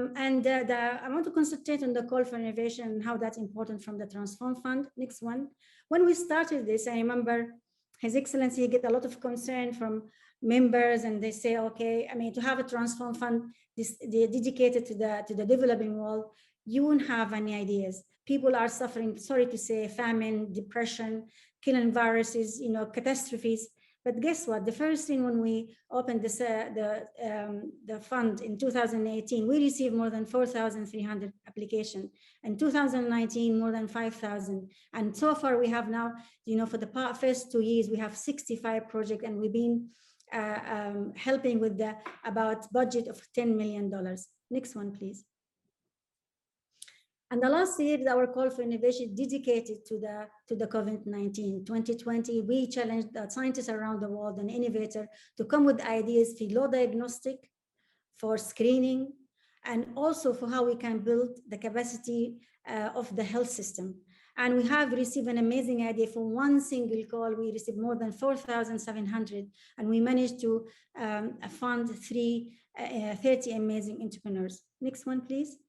want to concentrate on the call for innovation and how that's important from the Transform Fund. Next one. When we started this, I remember His Excellency get a lot of concern from members, and they say, okay, I mean, to have a transform fund dedicated to the developing world, you won't have any ideas. People are suffering, sorry to say, famine, depression, killing viruses, you know, catastrophes. But guess what? The first thing when we opened this, the fund in 2018, we received more than 4,300 applications. In 2019, more than 5,000. And so far we have now, you know, for the first 2 years, we have 65 projects, and we've been helping with the about budget of $10 million. Next one, please. And the last year, our call for innovation dedicated to the COVID-19. 2020, we challenged the scientists around the world and innovators to come with ideas for low diagnostic, for screening, and also for how we can build the capacity of the health system. And we have received an amazing idea. For one single call, we received more than 4,700, and we managed to fund 30 amazing entrepreneurs. Next one, please.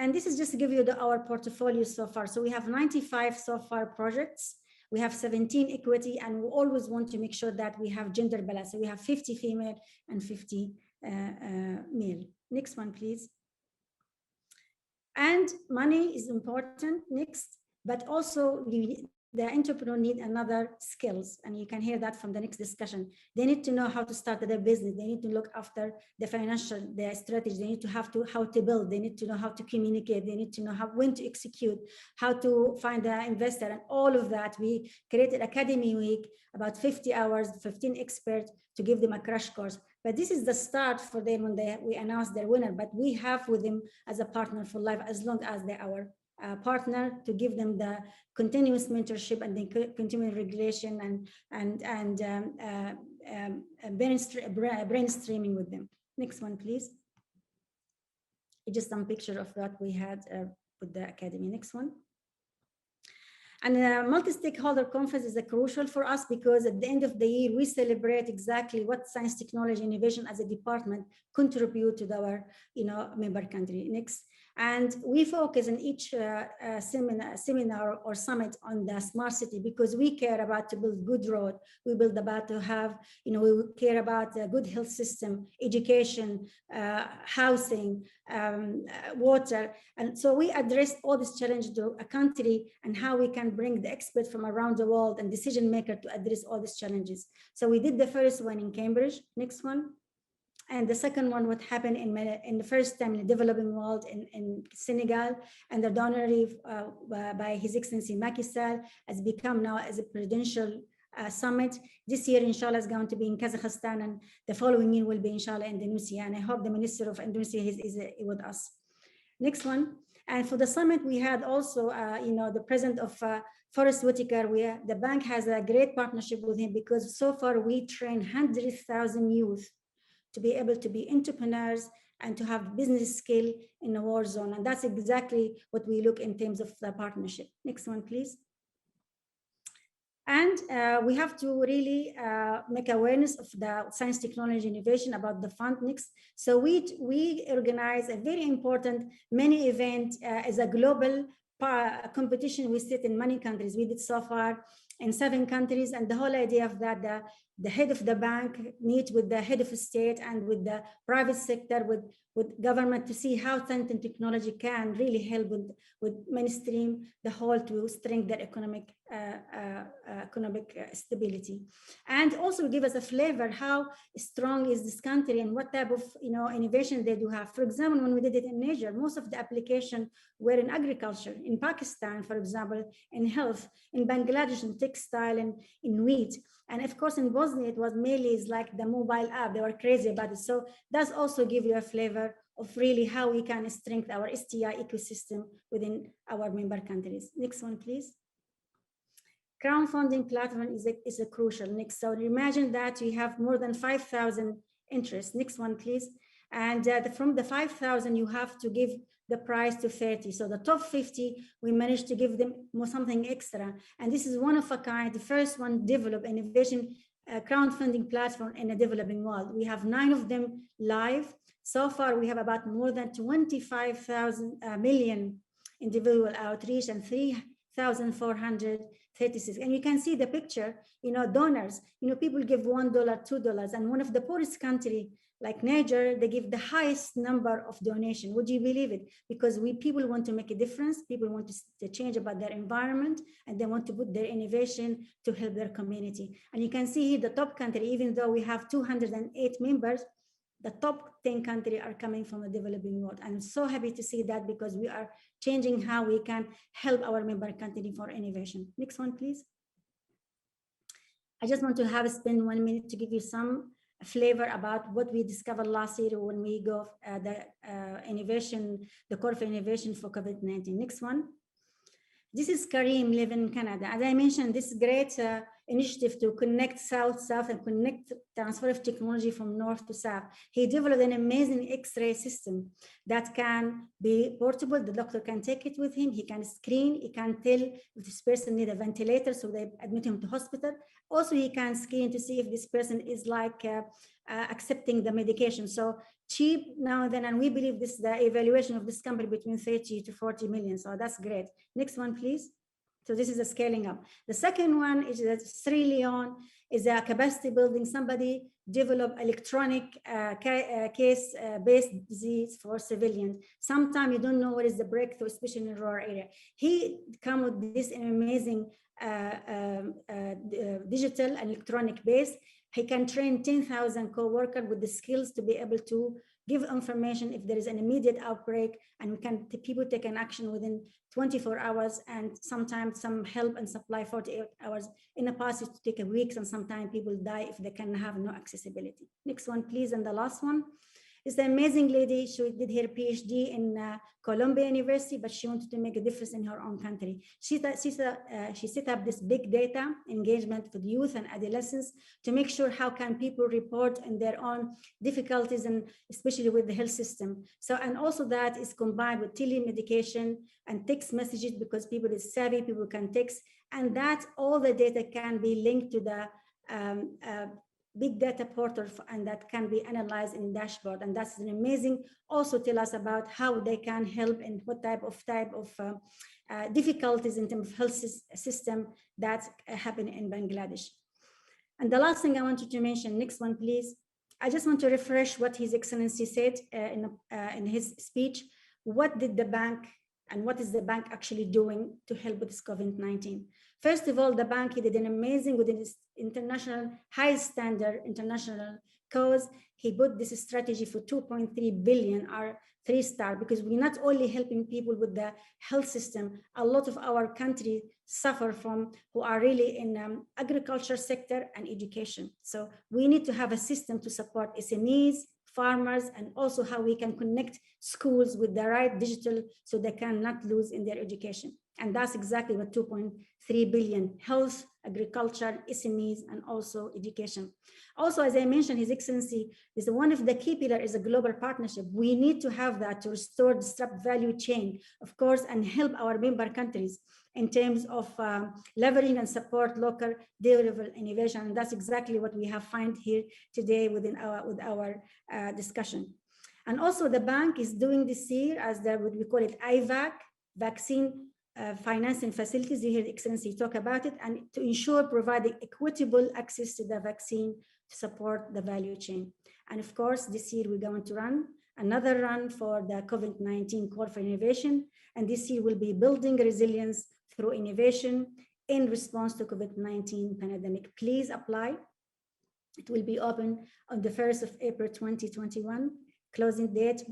And this is just to give you our portfolio so far. So we have 95 so far projects. We have 17 equity, and we always want to make sure that we have gender balance. So we have 50 female and 50 male. Next one, please. And money is important, next, but also the entrepreneur need another skills, and you can hear that from the next discussion. They need to know how to start their business. They need to look after the financial, their strategy. They need to have to how to build. They need to know how to communicate. They need to know when to execute, how to find an investor, and all of that. We created Academy Week, about 50 hours, 15 experts to give them a crash course. But this is the start for them when we announce their winner. But we have with them as a partner for life, as long as they're our partner, to give them the continuous mentorship and the continuous regulation and brainstorming with them. Next one, please. It's just some picture of what we had with the Academy. Next one. And the multi-stakeholder conference is crucial for us, because at the end of the year, we celebrate exactly what science, technology, innovation as a department contribute to our, member country. Next. And we focus in each seminar or summit on the smart city, because we care about to build good road. We build about to have, we care about a good health system, education, housing, water. And so we address all these challenges to a country, and how we can bring the experts from around the world and decision maker to address all these challenges. So we did the first one in Cambridge. Next one. And the second one would happen in the first time in the developing world in Senegal, and the honorary by His Excellency Macky Sall has become now as a presidential summit. This year, inshallah, is going to be in Kazakhstan, and the following year will be, inshallah, Indonesia. And I hope the Minister of Indonesia is with us. Next one. And for the summit, we had also, the president of Forrest Whitaker. The bank has a great partnership with him, because so far we train 100,000 youth to be able to be entrepreneurs and to have business skill in a war zone. And that's exactly what we look in terms of the partnership. Next one, please. And we have to really make awareness of the science, technology, innovation about the fund. Next. So we organize a very important mini event as a global competition. We sit in many countries. We did so far in 7 countries, and the whole idea of that, the head of the bank meet with the head of state and with the private sector, with government, to see how science and technology can really help with mainstream the whole to strengthen their economic stability, and also give us a flavor how strong is this country and what type of innovation they do have. For example, when we did it in Niger, most of the applications were in agriculture. In Pakistan, for example, in health. In Bangladesh, in textile and in wheat. And of course, in Bosnia, it was mainly like the mobile app. They were crazy about it. So that's also give you a flavor of really how we can strengthen our STI ecosystem within our member countries. Next one, please. Crowdfunding platform is a crucial. Next, so imagine that we have more than 5,000 interests. Next one, please. And from the 5,000, you have to give the prize to 30. So the top 50, we managed to give them something extra. And this is one of a kind, the first one developed innovation crowdfunding platform in the developing world. We have 9 of them live. So far, we have about more than 25,000 million individual outreach and 1,436. And you can see the picture, donors, people give $1, $2. And one of the poorest country like Niger, they give the highest number of donation. Would you believe it? Because people want to make a difference. People want to change about their environment, and they want to put their innovation to help their community. And you can see here the top country, even though we have 208 members, the top 10 countries are coming from the developing world. I'm so happy to see that, because we are changing how we can help our member country for innovation. Next one, please. I just want to spend 1 minute to give you some flavor about what we discovered last year when we go the call for innovation for COVID-19. Next one. This is Karim, live in Canada. As I mentioned, this great initiative to connect South-South and connect transfer of technology from North to South. He developed an amazing X-ray system that can be portable. The doctor can take it with him. He can screen. He can tell if this person needs a ventilator, so they admit him to hospital. Also, he can screen to see if this person is accepting the medication. So cheap now and then, and we believe this the evaluation of this company between 30 to 40 million. So that's great. Next one, please. So this is a scaling up. The second one is that Sri Leone is a capacity building. Somebody developed electronic case-based disease for civilians. Sometimes you don't know what is the breakthrough, especially in rural area. He come with this amazing digital and electronic base. He can train 10,000 co-workers with the skills to be able to give information if there is an immediate outbreak, and people take an action within 24 hours, and sometimes some help and supply 48 hours. In the past, it take weeks, and sometimes people die if they can have no accessibility. Next one, please, and the last one. Is the amazing lady. She did her PhD in Columbia University, but she wanted to make a difference in her own country. She set up this big data engagement for the youth and adolescents to make sure how can people report in their own difficulties, and especially with the health system. So, and also that is combined with telemedication and text messages, because people is savvy, people can text, and that all the data can be linked to the big data portal, and that can be analyzed in dashboard. And that's an amazing, also tell us about how they can help and what type of difficulties in terms of health system that happen in Bangladesh. And the last thing I wanted to mention, next one, please. I just want to refresh what His Excellency said in his speech. What did the bank and what is the bank actually doing to help with this COVID-19? First of all, the bank, he did an amazing, within this international, high standard international cause. He put this strategy for 2.3 billion, our 3-star, because we're not only helping people with the health system. A lot of our country suffer from, who are really in agriculture sector and education. So we need to have a system to support SMEs, farmers, and also how we can connect schools with the right digital so they cannot lose in their education. And that's exactly what 2.3 billion, health, agriculture, SMEs, and also education. Also, as I mentioned, His Excellency, is one of the key pillars is a global partnership. We need to have that to restore, disrupt value chain, of course, and help our member countries in terms of leveraging and support local development innovation. And that's exactly what we have found here today with our discussion. And also the bank is doing this year as what we call it IVAC, vaccine financing facilities. You hear the Excellency talk about it, and to ensure providing equitable access to the vaccine to support the value chain. And of course, this year we're going to run another run for the COVID-19 call for innovation. And this year we'll be building resilience through innovation in response to COVID-19 pandemic. Please apply. It will be open on the 1st of April 2021, closing date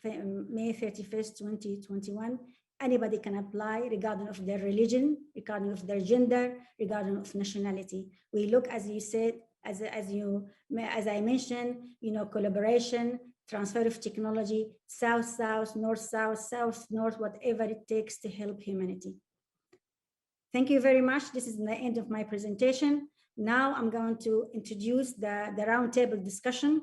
May 31st, 2021. Anybody can apply, regardless of their religion, regardless of their gender, regardless of nationality. We look, as you said, as I mentioned, collaboration, transfer of technology, South-South, North-South, South-North, whatever it takes to help humanity. Thank you very much. This is the end of my presentation. Now I'm going to introduce the roundtable discussion.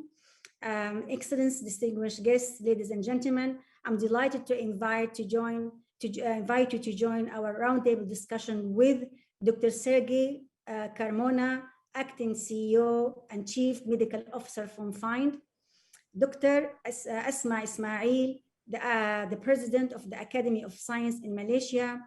Excellence, distinguished guests, ladies and gentlemen, I'm delighted to invite you to join our roundtable discussion with Dr. Sergey Carmona, Acting CEO and Chief Medical Officer from FIND, Dr. Asma Ismail, the President of the Academy of Science in Malaysia,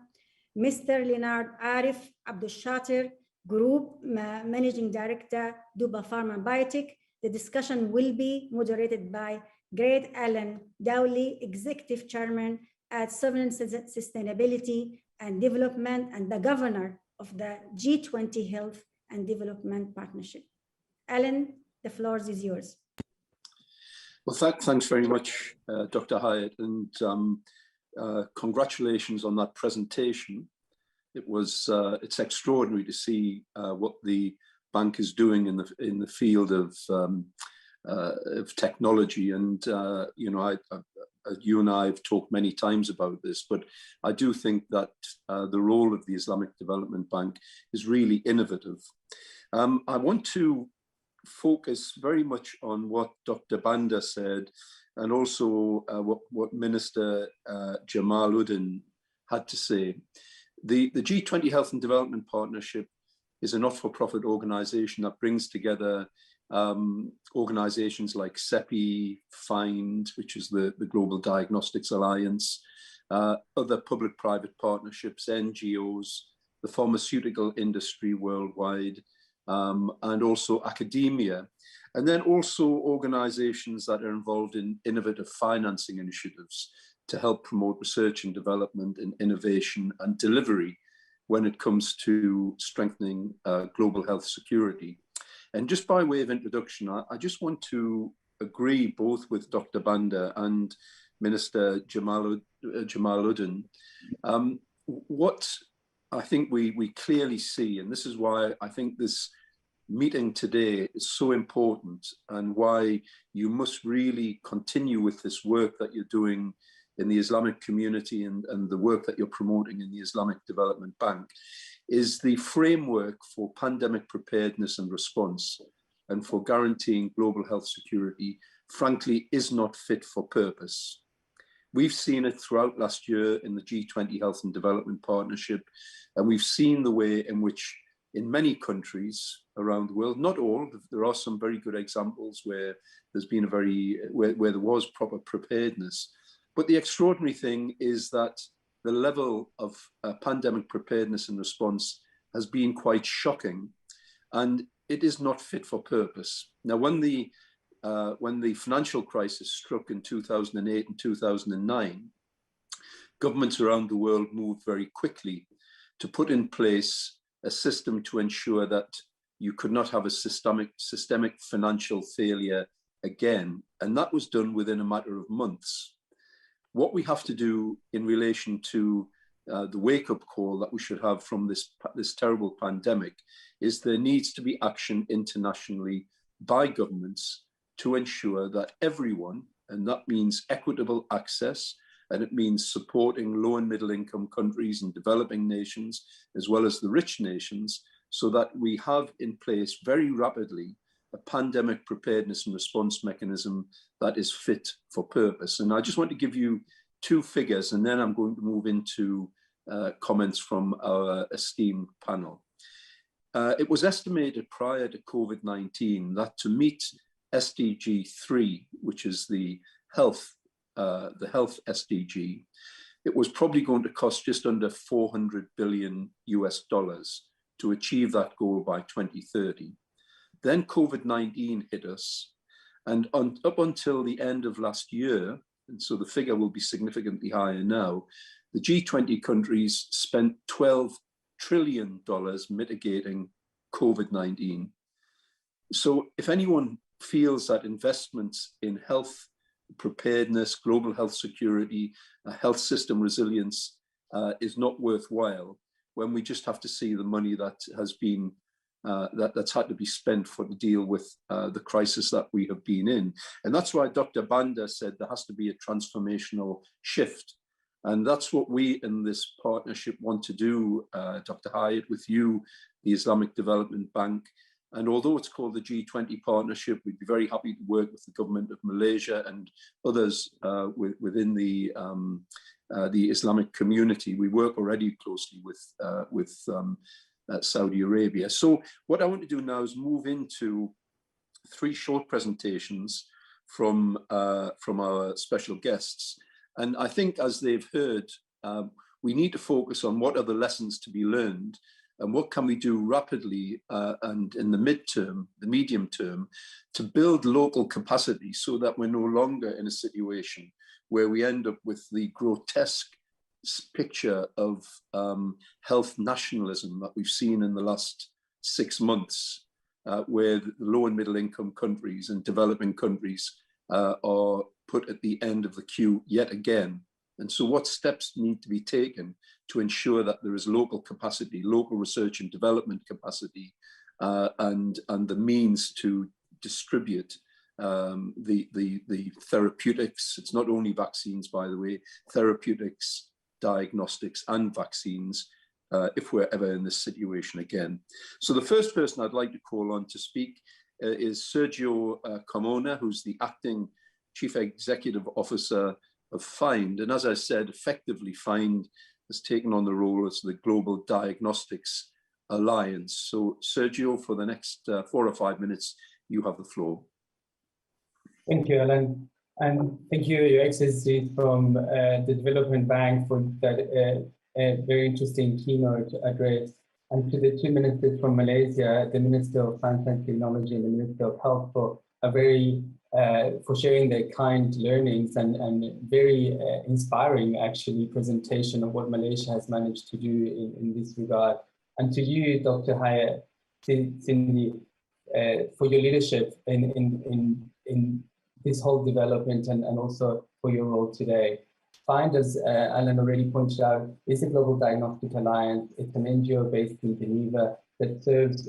Mr. Leonard Arif Abdul Shatir, Group Managing Director, Duba Pharma Biotech. The discussion will be moderated by Great Alan Dowley, Executive Chairman at Sovereign Sustainability and Development and the Governor of the G20 Health and Development Partnership. Alan, the floor is yours. Well, thanks very much, Dr. Hyatt, and congratulations on that presentation. It's extraordinary to see what the bank is doing in the field of technology, and you and I have talked many times about this, but I do think that the role of the Islamic Development Bank is really innovative. I want to focus very much on what Dr. Banda said, and also what Minister Jamaluddin had to say. The G20 Health and Development Partnership is a not-for-profit organization that brings together organizations like CEPI, FIND, which is the Global Diagnostics Alliance, other public-private partnerships, NGOs, the pharmaceutical industry worldwide, and also academia, and then also organizations that are involved in innovative financing initiatives to help promote research and development and innovation and delivery when it comes to strengthening global health security. And just by way of introduction, I just want to agree both with Dr. Banda and Minister Jamaluddin. What I think we clearly see, and this is why I think this meeting today is so important, and why you must really continue with this work that you're doing in the Islamic community and the work that you're promoting in the Islamic Development Bank, is the framework for pandemic preparedness and response and for guaranteeing global health security, frankly, is not fit for purpose. We've seen it throughout last year in the G20 Health and Development Partnership, and we've seen the way in which in many countries around the world, not all, there are some very good examples where there's been where there was proper preparedness. But the extraordinary thing is that the level of pandemic preparedness and response has been quite shocking, and it is not fit for purpose. Now, when the financial crisis struck in 2008 and 2009, governments around the world moved very quickly to put in place a system to ensure that you could not have a systemic financial failure again. And that was done within a matter of months. What we have to do in relation to the wake-up call that we should have from this terrible pandemic is there needs to be action internationally by governments to ensure that everyone, and that means equitable access, and it means supporting low and middle income countries and developing nations, as well as the rich nations, so that we have in place very rapidly a pandemic preparedness and response mechanism that is fit for purpose. And I just want to give you two figures, and then I'm going to move into comments from our esteemed panel. It was estimated prior to COVID-19 that to meet SDG 3, which is the health SDG, it was probably going to cost just under $400 billion to achieve that goal by 2030. Then COVID-19 hit us, and up until the end of last year, and so the figure will be significantly higher now, the G20 countries spent $12 trillion mitigating COVID-19. So if anyone feels that investments in health preparedness, global health security, health system resilience is not worthwhile, when we just have to see the money that has been that's had to be spent to deal with the crisis that we have been in. And that's why Dr. Banda said there has to be a transformational shift. And that's what we in this partnership want to do, Dr. Hyatt, with you, the Islamic Development Bank. And although it's called the G20 Partnership, we'd be very happy to work with the government of Malaysia and others within the Islamic community. We work already closely with Saudi Arabia. So what I want to do now is move into three short presentations from our special guests. And I think, as they've heard, we need to focus on what are the lessons to be learned and what can we do rapidly and in the midterm, the medium term, to build local capacity so that we're no longer in a situation where we end up with the grotesque picture of health nationalism that we've seen in the last 6 months, where the low and middle income countries and developing countries are put at the end of the queue yet again. And so what steps need to be taken to ensure that there is local capacity, local research and development capacity, and the means to distribute the therapeutics. It's not only vaccines, by the way, therapeutics, diagnostics and vaccines, if we're ever in this situation again. So the first person I'd like to call on to speak is Sergio Carmona, who's the acting Chief Executive Officer of FIND. And as I said, effectively FIND has taken on the role as the Global Diagnostics Alliance. So Sergio, for the next 4 or 5 minutes, you have the floor. Thank you, Alan. And thank you, Your Excellency, from the Development Bank for that very interesting keynote address. And to the 2 ministers from Malaysia, the Minister of Science and Technology and the Minister of Health for a very for sharing their kind learnings and very inspiring, actually, presentation of what Malaysia has managed to do in this regard. And to you, Dr. Haya Cindy, for your leadership in this whole development and also for your role today. FIND, as Alan already pointed out, is a global diagnostic alliance. It's an NGO based in Geneva that serves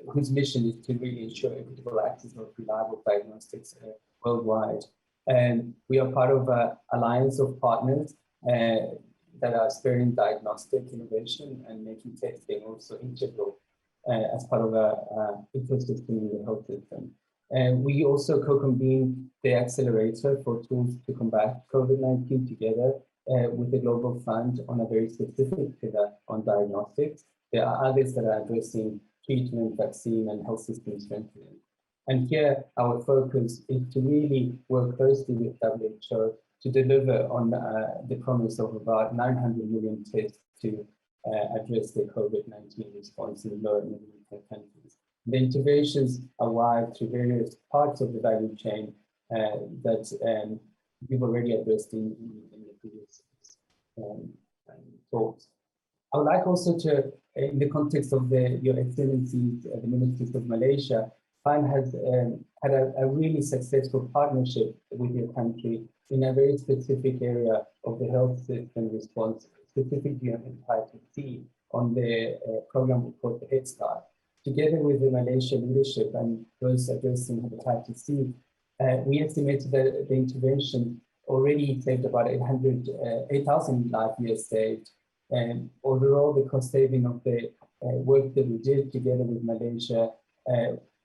whose mission is to really ensure equitable access of reliable diagnostics worldwide. And we are part of an alliance of partners that are spurring diagnostic innovation and making testing also integral as part of an ecosystem in the health system. And we also co-convene the accelerator for tools to combat COVID-19 together with the Global Fund on a very specific pillar on diagnostics. There are others that are addressing treatment, vaccine, and health system strengthening. And here, our focus is to really work closely with WHO to deliver on the promise of about 900 million tests to address the COVID-19 response in low and middle income countries. The interventions are wide through various parts of the value chain that we've already addressed in the previous talks. I would like also to, in the context of Your Excellencies, the Ministers of Malaysia, FIND has had a really successful partnership with your country in a very specific area of the health system response, specifically on hepatitis C, on the program we call the Head Start. Together with the Malaysian leadership and those addressing hepatitis C, we estimated that the intervention already saved about 8,000 life years saved. And overall, the cost saving of the work that we did together with Malaysia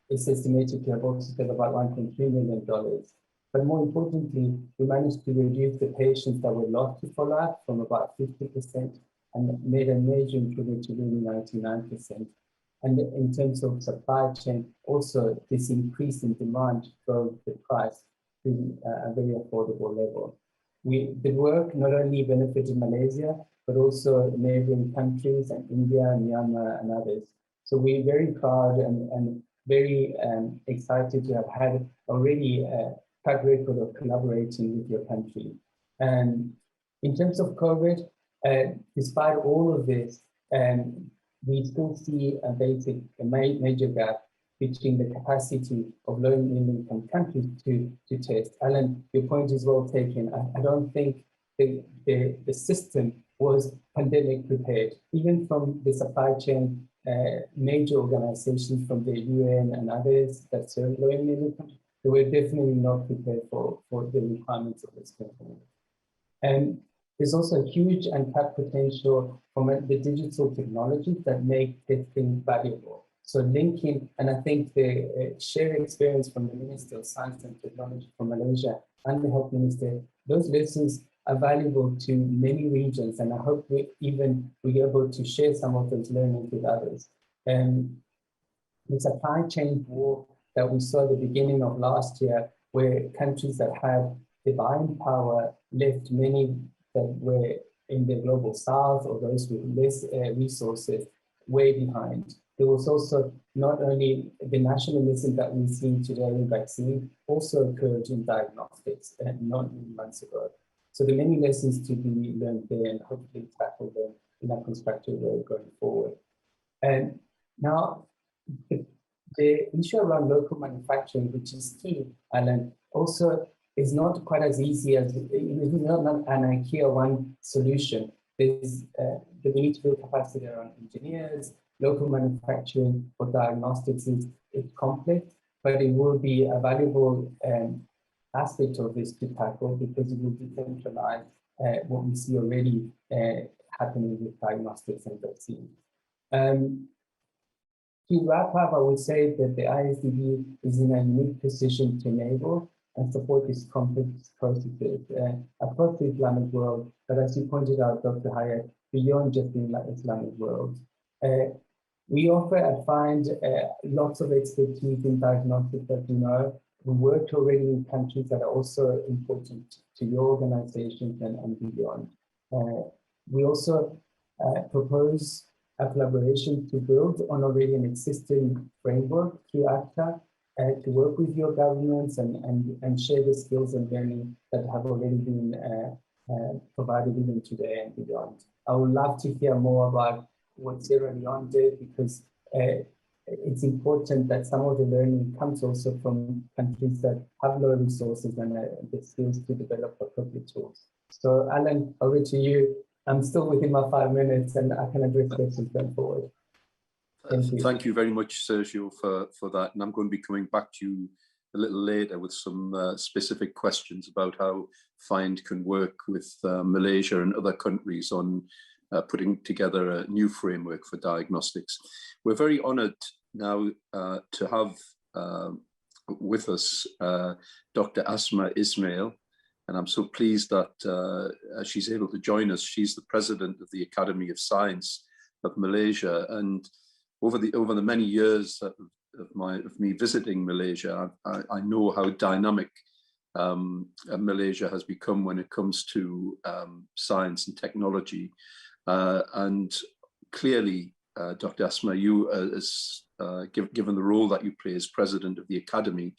is estimated to have also saved about $1.3 million. But more importantly, we managed to reduce the patients that were lost to follow-up from about 50% and made a major improvement to really 99%. And in terms of supply chain, also this increase in demand drove the price to a very affordable level. The work not only benefited Malaysia, but also neighboring countries and India, Myanmar, and others. So we're very proud and very excited to have had already a track record of collaborating with your country. And in terms of COVID, despite all of this, we still see a major gap between the capacity of low and middle income countries to test. Alan, your point is well taken. I don't think the system was pandemic prepared. Even from the supply chain, major organizations from the UN and others that serve low and middle income, they were definitely not prepared for the requirements of this pandemic. And there's also a huge untapped potential from the digital technologies that make testing valuable. So linking, and I think the shared experience from the Minister of Science and Technology from Malaysia and the Health Minister, those lessons are valuable to many regions, and I hope we're able to share some of those learnings with others. And the supply chain war that we saw at the beginning of last year, where countries that had the buying power left many that were in the global south or those with less resources way behind. There was also not only the nationalism that we see today in vaccine also occurred in diagnostics not months ago. So there are many lessons to be learned there and hopefully tackle them in a constructive way going forward. And now the issue around local manufacturing, which is key, Alan, also is not quite as easy as, it is not an IKEA one solution. There's, we need to build capacity around engineers, local manufacturing for diagnostics is complex, but it will be a valuable aspect of this to tackle because it will decentralize what we see already happening with diagnostics and vaccines. To wrap up, I would say that the ISDB is in a unique position to enable and support these complex processes across the Islamic world, but as you pointed out, Dr. Hayat, beyond just the Islamic world. We offer at FIND lots of expertise in diagnostics, as you know. We worked already in countries that are also important to your organizations and beyond. We also propose a collaboration to build on already an existing framework through ACTA to work with your governments and share the skills and learning that have already been provided even today and beyond. I would love to hear more about what Sierra Leone did because it's important that some of the learning comes also from countries that have low resources and the skills to develop appropriate tools. So Alan, over to you. I'm still within my 5 minutes and I can address questions going forward. Thank you very much, Sergio, for that. And I'm going to be coming back to you a little later with some specific questions about how FIND can work with Malaysia and other countries on putting together a new framework for diagnostics. We're very honoured now to have with us Dr. Asma Ismail. And I'm so pleased that she's able to join us. She's the president of the Academy of Science of Malaysia. And over the many years of me visiting Malaysia, I know how dynamic Malaysia has become when it comes to science and technology. And clearly, Dr. Asma, you, given the role that you play as president of the Academy,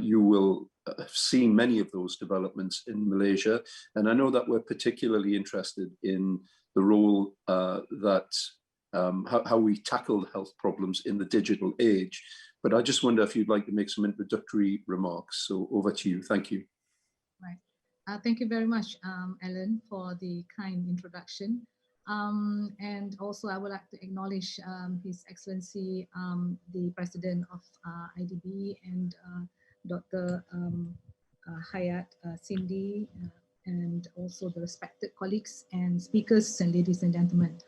you will have seen many of those developments in Malaysia. And I know that we're particularly interested in the role how we tackle health problems in the digital age. But I just wonder if you'd like to make some introductory remarks. So over to you. Thank you. Right. Thank you very much, Alan, for the kind introduction. And also I would like to acknowledge His Excellency, the President of IDB and Dr. Hayat, Cindy, and also the respected colleagues and speakers and ladies and gentlemen.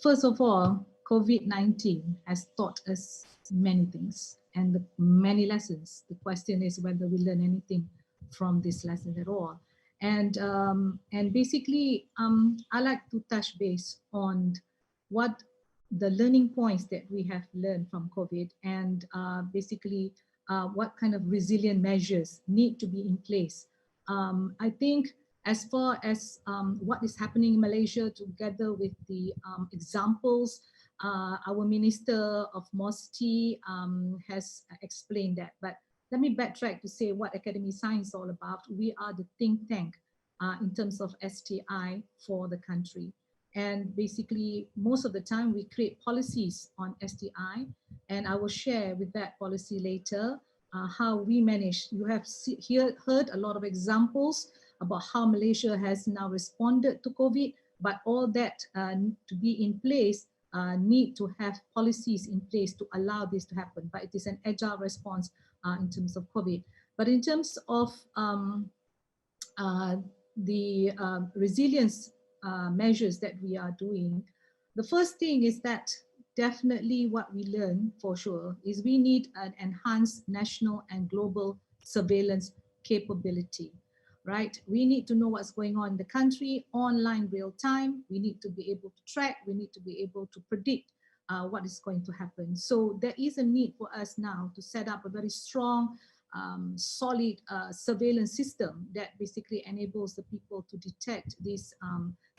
First of all, COVID-19 has taught us many things and many lessons. The question is whether we learn anything from this lesson at all. And basically, I like to touch base on what the learning points that we have learned from COVID and basically what kind of resilient measures need to be in place. I think as far as what is happening in Malaysia, together with the examples, our Minister of MOSTI has explained that. But let me backtrack to say what Academy Science is all about. We are the think tank in terms of STI for the country. And basically, most of the time we create policies on STI, and I will share with that policy later how we manage. You have heard a lot of examples about how Malaysia has now responded to COVID, but all that to be in place need to have policies in place to allow this to happen. But it is an agile response in terms of COVID. But in terms of the resilience measures that we are doing, the first thing is that definitely what we learn for sure is we need an enhanced national and global surveillance capability, right? We need to know what's going on in the country, online real time. We need to be able to track, we need to be able to predict what is going to happen. So there is a need for us now to set up a very strong solid surveillance system that basically enables the people to detect these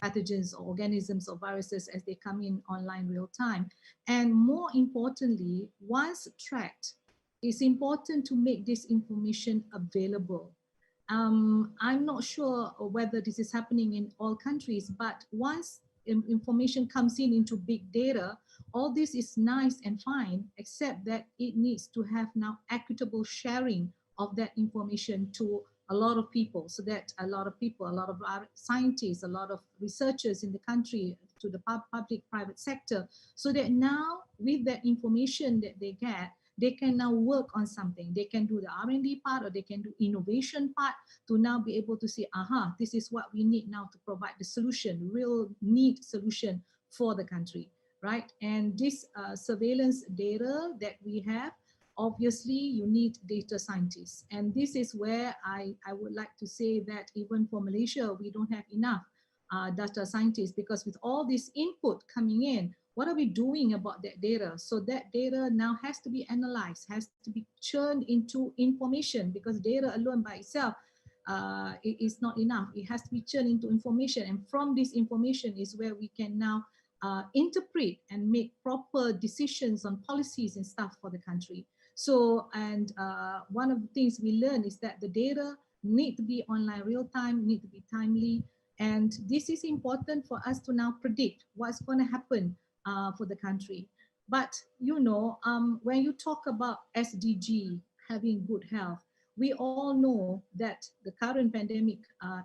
pathogens or organisms or viruses as they come in online real time. And more importantly, once tracked, it's important to make this information available. I'm not sure whether this is happening in all countries, but once information comes in into big data, all this is nice and fine, except that it needs to have now equitable sharing of that information to a lot of people, so that a lot of people, a lot of our scientists, a lot of researchers in the country, to the public-private sector, so that now with that information that they get, they can now work on something. They can do the R&D part, or they can do innovation part to now be able to say, aha, this is what we need now to provide the solution, real need solution for the country, right? And this surveillance data that we have, obviously you need data scientists. And this is where I would like to say that even for Malaysia, we don't have enough data scientists, because with all this input coming in, what are we doing about that data? So that data now has to be analyzed, has to be churned into information, because data alone by itself it is not enough. It has to be churned into information. And from this information is where we can now interpret and make proper decisions on policies and stuff for the country. So, and one of the things we learn is that the data need to be online real time, need to be timely. And this is important for us to now predict what's going to happen for the country. But you know, when you talk about SDG, having good health, we all know that the current pandemic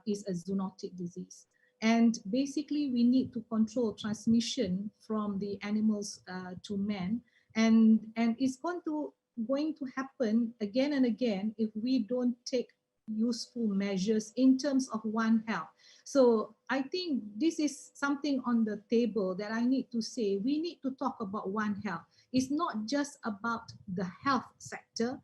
is a zoonotic disease. And basically we need to control transmission from the animals to men. And it's going to happen again and again if we don't take useful measures in terms of One Health. So I think this is something on the table that I need to say. We need to talk about One Health. It's not just about the health sector.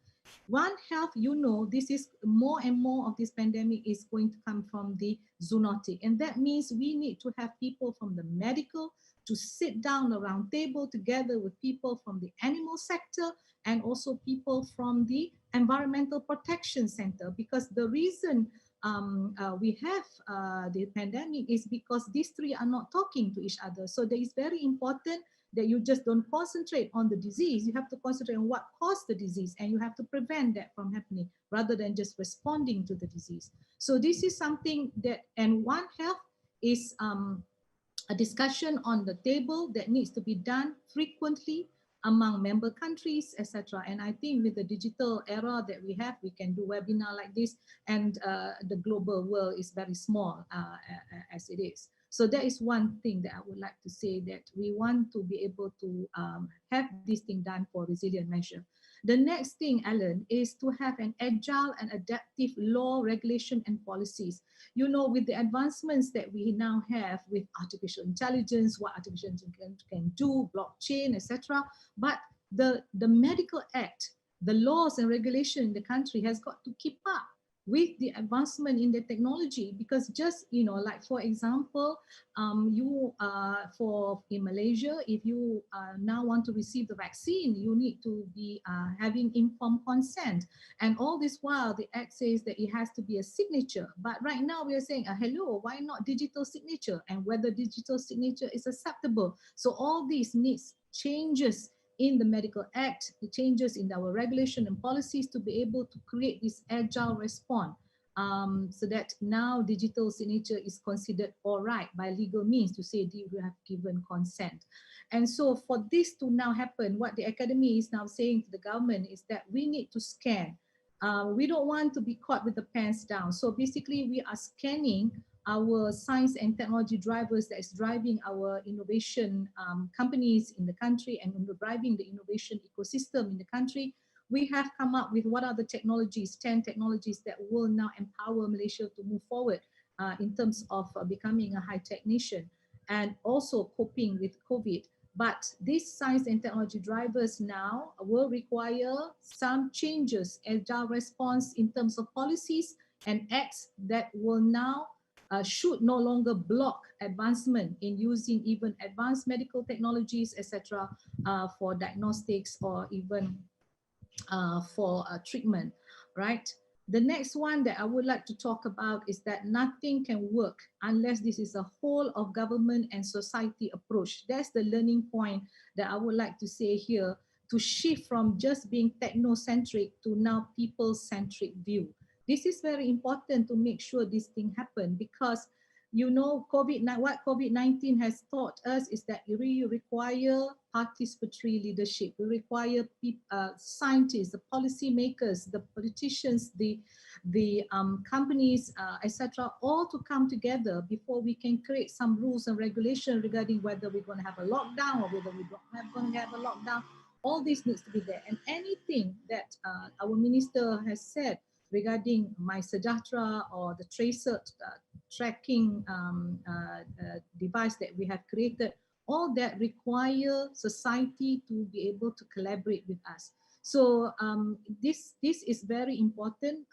One Health, you know, this is more and more of this pandemic is going to come from the zoonotic. And that means we need to have people from the medical to sit down around table together with people from the animal sector and also people from the environmental protection center, because the reason we have the pandemic is because these three are not talking to each other. So it is very important that you just don't concentrate on the disease. You have to concentrate on what caused the disease, and you have to prevent that from happening rather than just responding to the disease. So this is something that, and One Health is a discussion on the table that needs to be done frequently among member countries, etc. And I think with the digital era that we have, we can do webinar like this, and the global world is very small as it is. So that is one thing that I would like to say, that we want to be able to have this thing done for resilient measure. The next thing, Alan, is to have an agile and adaptive law, regulation, and policies. You know, with the advancements that we now have with artificial intelligence, what artificial intelligence can do, blockchain, etc. But the Medical Act, the laws and regulation in the country has got to keep up with the advancement in the technology, because just, you know, like for example, in Malaysia, if you now want to receive the vaccine, you need to be having informed consent. And all this while, the Act says that it has to be a signature. But right now we are saying, hello, why not digital signature? And whether digital signature is acceptable. So all these needs changes in the Medical Act, the changes in our regulation and policies to be able to create this agile response, so that now digital signature is considered all right by legal means to say you have given consent. And so for this to now happen, what the academy is now saying to the government is that we need to scan. We don't want to be caught with the pants down. So basically we are scanning our science and technology drivers that is driving our innovation companies in the country and driving the innovation ecosystem in the country. We have come up with what are the technologies, 10 technologies that will now empower Malaysia to move forward in terms of becoming a high-tech nation and also coping with COVID. But these science and technology drivers now will require some changes, agile response in terms of policies and acts that will now should no longer block advancement in using even advanced medical technologies, etc., for diagnostics or even for treatment. right? The next one that I would like to talk about is that nothing can work unless this is a whole of government and society approach. That's the learning point that I would like to say here, to shift from just being technocentric to now people-centric view. This is very important to make sure this thing happen, because you know, what COVID-19 has taught us is that we require participatory leadership. We require scientists, the policymakers, the politicians, the companies, etc., all to come together before we can create some rules and regulations regarding whether we're going to have a lockdown or whether we're not going to have a lockdown. All this needs to be there. And anything that our minister has said regarding MySejahtera or the tracer tracking device that we have created, all that require society to be able to collaborate with us. So this is very important,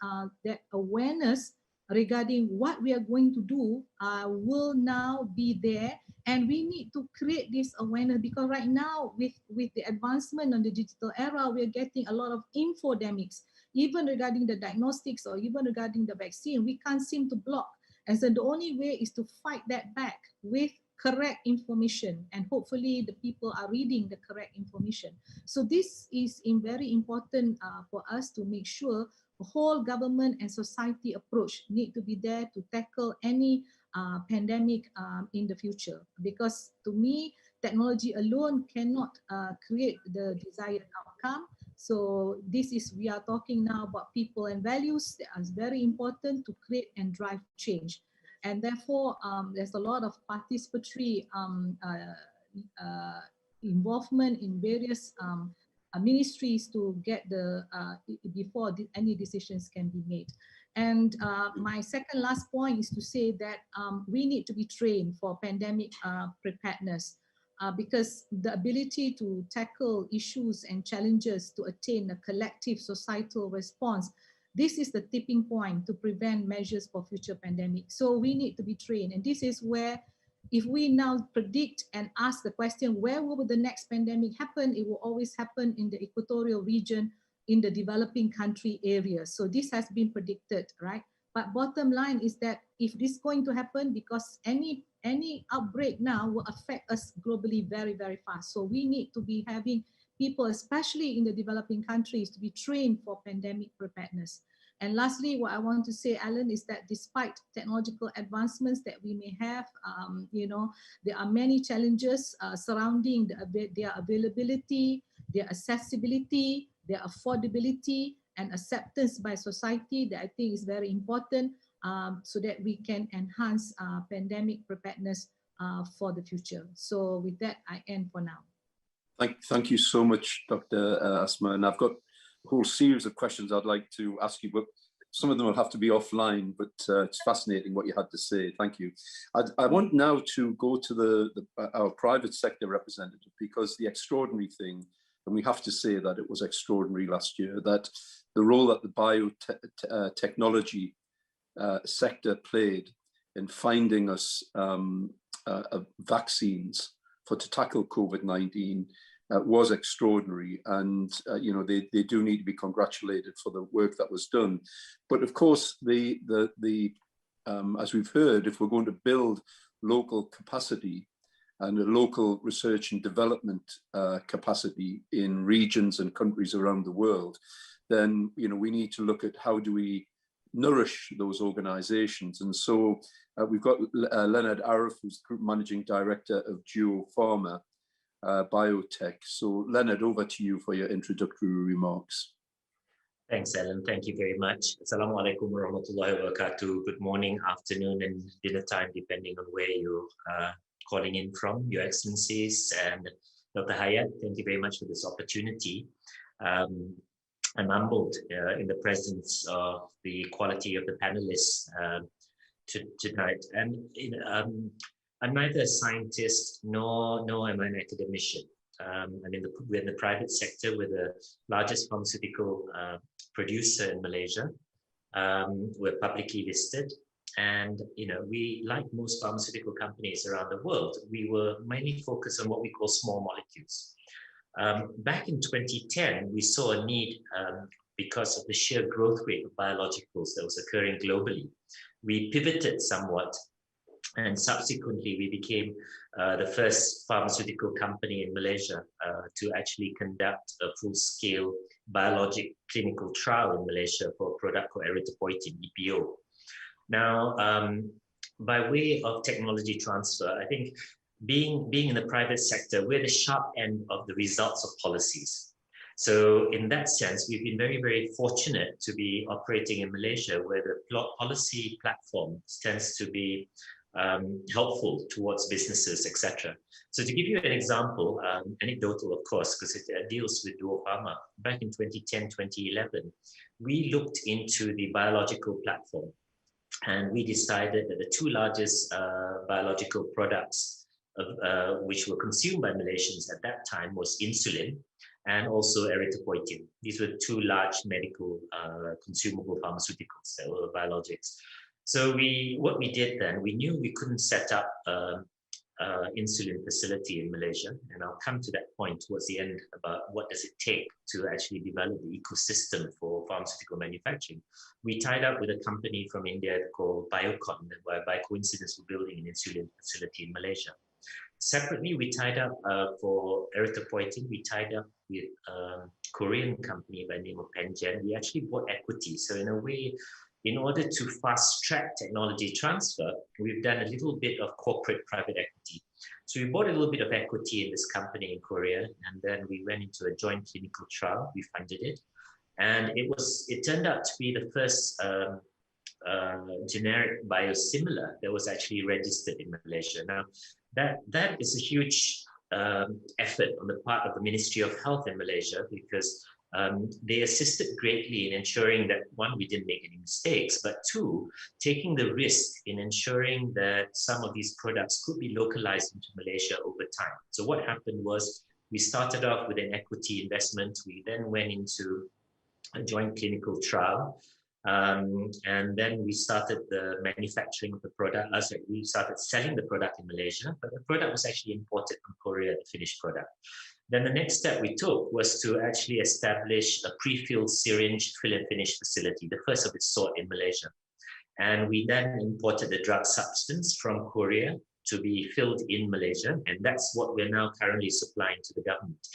that awareness regarding what we are going to do will now be there. And we need to create this awareness, because right now with the advancement on the digital era, we are getting a lot of infodemics, even regarding the diagnostics or even regarding the vaccine. We can't seem to block. And so the only way is to fight that back with correct information, and hopefully the people are reading the correct information. So this is very important for us to make sure the whole government and society approach need to be there to tackle any pandemic in the future. Because to me, technology alone cannot create the desired outcome. So this is, we are talking now about people and values that are very important to create and drive change. And therefore, there's a lot of participatory involvement in various ministries to get the, before any decisions can be made. And my second last point is to say that we need to be trained for pandemic preparedness. Because the ability to tackle issues and challenges to attain a collective societal response, this is the tipping point to prevent measures for future pandemics. So we need to be trained. And this is where, if we now predict and ask the question, where will the next pandemic happen? It will always happen in the equatorial region, in the developing country areas. So this has been predicted, right? But bottom line is that if this is going to happen, because any outbreak now will affect us globally very, very fast. So we need to be having people, especially in the developing countries, to be trained for pandemic preparedness. And lastly, what I want to say, Alan, is that despite technological advancements that we may have, you know, there are many challenges surrounding their availability, their accessibility, their affordability, and acceptance by society, that I think is very important, so that we can enhance pandemic preparedness for the future. So with that, I end for now. Thank you so much, Dr. Asma. And I've got a whole series of questions I'd like to ask you, but some of them will have to be offline, but it's fascinating what you had to say. Thank you. I want now to go to our private sector representative, because the extraordinary thing, and we have to say that it was extraordinary last year, that the role that the biotechnology sector played in finding us vaccines to tackle COVID-19 was extraordinary, and you know, they do need to be congratulated for the work that was done. But of course, as we've heard, if we're going to build local capacity and a local research and development capacity in regions and countries around the world, then you know, we need to look at how do we nourish those organizations. And so we've got Leonard Arif, who's the Group Managing Director of Duo Pharma Biotech. So Leonard, over to you for your introductory remarks. Thanks, Alan. Thank you very much. Assalamualaikum warahmatullahi wabarakatuh. Good morning, afternoon, and dinner time, depending on where you are calling in from, Your Excellencies. And Dr. Hayat, thank you very much for this opportunity. I'm humbled in the presence of the quality of the panelists tonight. And I'm neither a scientist nor am I an academician. We're in the private sector. We're the largest pharmaceutical producer in Malaysia. We're publicly listed. And we, like most pharmaceutical companies around the world, we were mainly focused on what we call small molecules. Back in 2010, we saw a need because of the sheer growth rate of biologicals that was occurring globally. We pivoted somewhat, and subsequently we became the first pharmaceutical company in Malaysia to actually conduct a full-scale biologic clinical trial in Malaysia for a product called erythropoietin, EPO. Now, by way of technology transfer, I think being in the private sector, we're the sharp end of the results of policies. So in that sense, we've been very, very fortunate to be operating in Malaysia, where the policy platform tends to be helpful towards businesses, etc. So to give you an example, anecdotal of course, because it deals with Duo Pharma, back in 2010, 2011, we looked into the biological platform, and we decided that the two largest biological products which were consumed by Malaysians at that time was insulin and also erythropoietin. These were two large medical consumable pharmaceuticals that were biologics. So what we did then, we knew we couldn't set up insulin facility in Malaysia, and I'll come to that point towards the end about what does it take to actually develop the ecosystem for pharmaceutical manufacturing. We tied up with a company from India called Biocon, where by coincidence we're building an insulin facility in Malaysia. Separately, we tied up for erythropoietin, we tied up with a Korean company by the name of Pengen. We actually bought equity. So in a way, in order to fast track technology transfer, we've done a little bit of corporate private equity. So we bought a little bit of equity in this company in Korea, and then we went into a joint clinical trial. We funded it, and it turned out to be the first generic biosimilar that was actually registered in Malaysia. Now, that is a huge effort on the part of the Ministry of Health in Malaysia, because they assisted greatly in ensuring that, one, we didn't make any mistakes, but two, taking the risk in ensuring that some of these products could be localized into Malaysia over time. So what happened was we started off with an equity investment. We then went into a joint clinical trial. And then we started the manufacturing of the product. We started selling the product in Malaysia, but the product was actually imported from Korea, the finished product. Then the next step we took was to actually establish a pre-filled syringe fill and finish facility, the first of its sort in Malaysia. And we then imported the drug substance from Korea to be filled in Malaysia, and that's what we're now currently supplying to the government.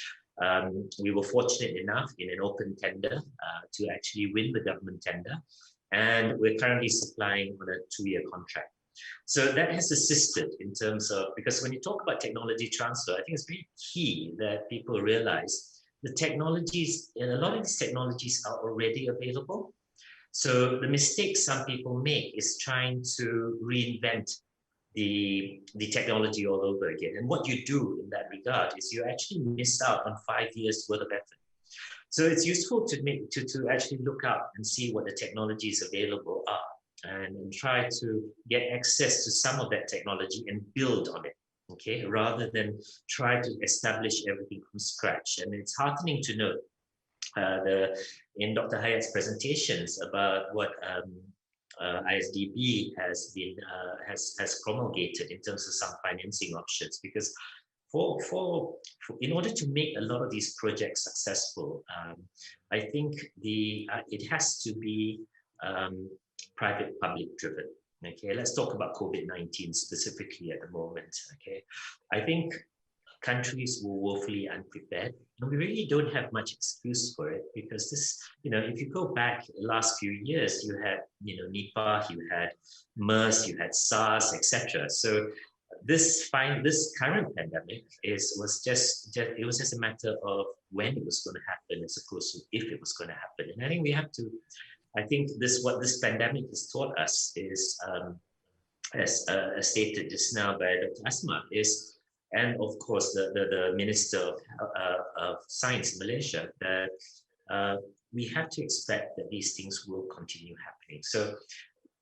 We were fortunate enough in an open tender to actually win the government tender, and we're currently supplying on a 2-year contract. So that has assisted in terms of, because when you talk about technology transfer, I think it's very key that people realize the technologies, and a lot of these technologies are already available. So the mistake some people make is trying to reinvent the technology all over again. And what you do in that regard is you actually miss out on 5 years worth of effort. So it's useful to actually look up and see what the technologies available are, and try to get access to some of that technology and build on it, okay, rather than try to establish everything from scratch. And it's heartening to note in Dr. Hayat's presentations about what ISDB has promulgated in terms of some financing options, because in order to make a lot of these projects successful, I think it has to be private-public driven. Okay, let's talk about COVID-19 specifically at the moment. Okay, I think countries were woefully unprepared, and we really don't have much excuse for it, because this, if you go back the last few years, you had, Nipah, you had MERS, you had SARS, etc. So this current pandemic was just a matter of when it was going to happen as opposed to if it was going to happen. And I think what this pandemic has taught us is, as stated just now by Dr. Asma, and of course the Minister of Science in Malaysia, that we have to expect that these things will continue happening. So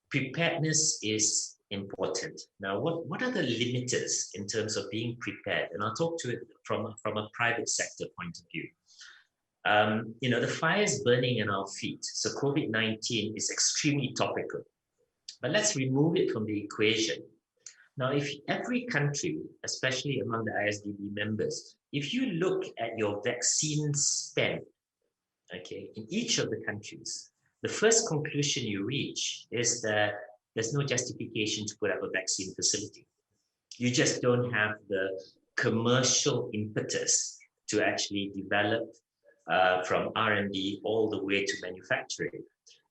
preparedness is important. Now, what are the limiters in terms of being prepared? And I'll talk to it from a private sector point of view. The fire is burning in our feet. So COVID-19 is extremely topical, but let's remove it from the equation. Now, if every country, especially among the ISDB members, if you look at your vaccine spend, okay, in each of the countries, the first conclusion you reach is that there's no justification to put up a vaccine facility. You just don't have the commercial impetus to actually develop from R&D all the way to manufacturing.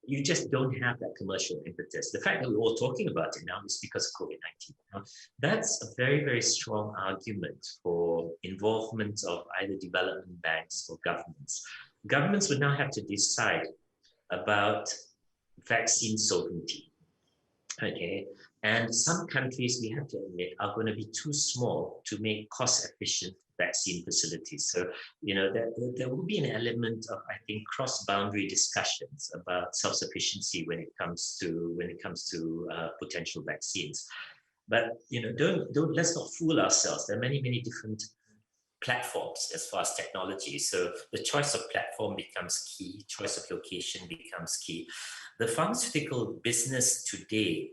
You just don't have that commercial impetus. The fact that we're all talking about it now is because of COVID-19. That's a very, very strong argument for involvement of either development banks or governments. Governments would now have to decide about vaccine sovereignty. Okay, and some countries, we have to admit, are going to be too small to make cost-efficient vaccine facilities. So, you know, there will be an element of, I think, cross-boundary discussions about self-sufficiency when it comes to potential vaccines. But you know, let's not fool ourselves. There are many different platforms as far as technology. So the choice of platform becomes key. Choice of location becomes key. The pharmaceutical business today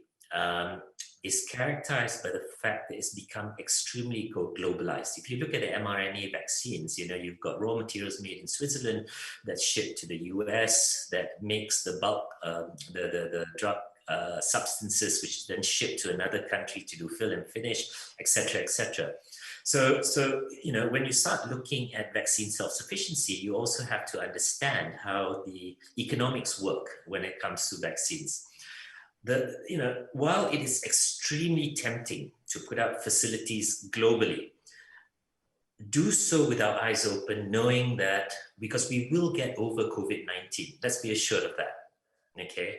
is characterized by the fact that it's become extremely globalized. If you look at the mRNA vaccines, you know, you've got raw materials made in Switzerland that's shipped to the US, that makes the bulk, the drug substances, which is then shipped to another country to do fill and finish, etc., etc. So, you know, when you start looking at vaccine self-sufficiency, you also have to understand how the economics work when it comes to vaccines. You know, while it is extremely tempting to put up facilities globally, do so with our eyes open, knowing that, because we will get over COVID-19, let's be assured of that, okay?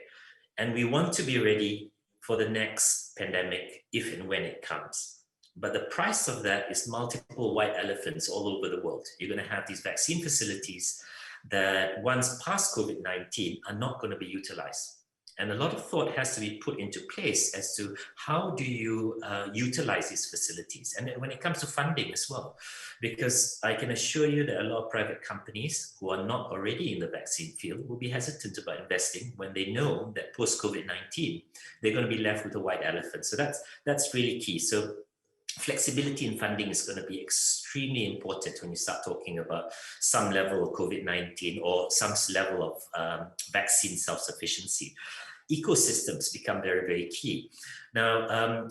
And we want to be ready for the next pandemic if and when it comes. But the price of that is multiple white elephants all over the world. You're going to have these vaccine facilities that once past COVID-19 are not going to be utilized. And a lot of thought has to be put into place as to how do you utilize these facilities. And when it comes to funding as well, because I can assure you that a lot of private companies who are not already in the vaccine field will be hesitant about investing when they know that post-COVID-19, they're going to be left with a white elephant. So that's really key. So flexibility in funding is going to be extremely important when you start talking about some level of COVID-19 or some level of vaccine self-sufficiency. Ecosystems become very, very key. Now,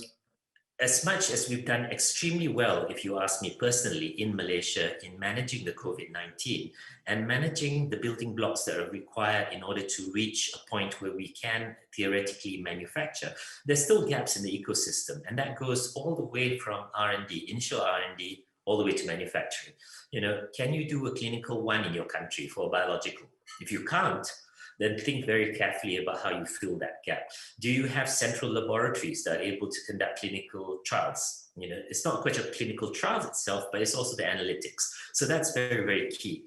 as much as we've done extremely well, if you ask me personally, in Malaysia in managing the COVID-19 and managing the building blocks that are required in order to reach a point where we can theoretically manufacture, there's still gaps in the ecosystem. And that goes all the way from R&D, initial R&D, all the way to manufacturing. You know, can you do a clinical one in your country for a biological? If you can't, then think very carefully about how you fill that gap. Do you have central laboratories that are able to conduct clinical trials? You know, it's not a question of clinical trials itself, but it's also the analytics. So that's very, very key.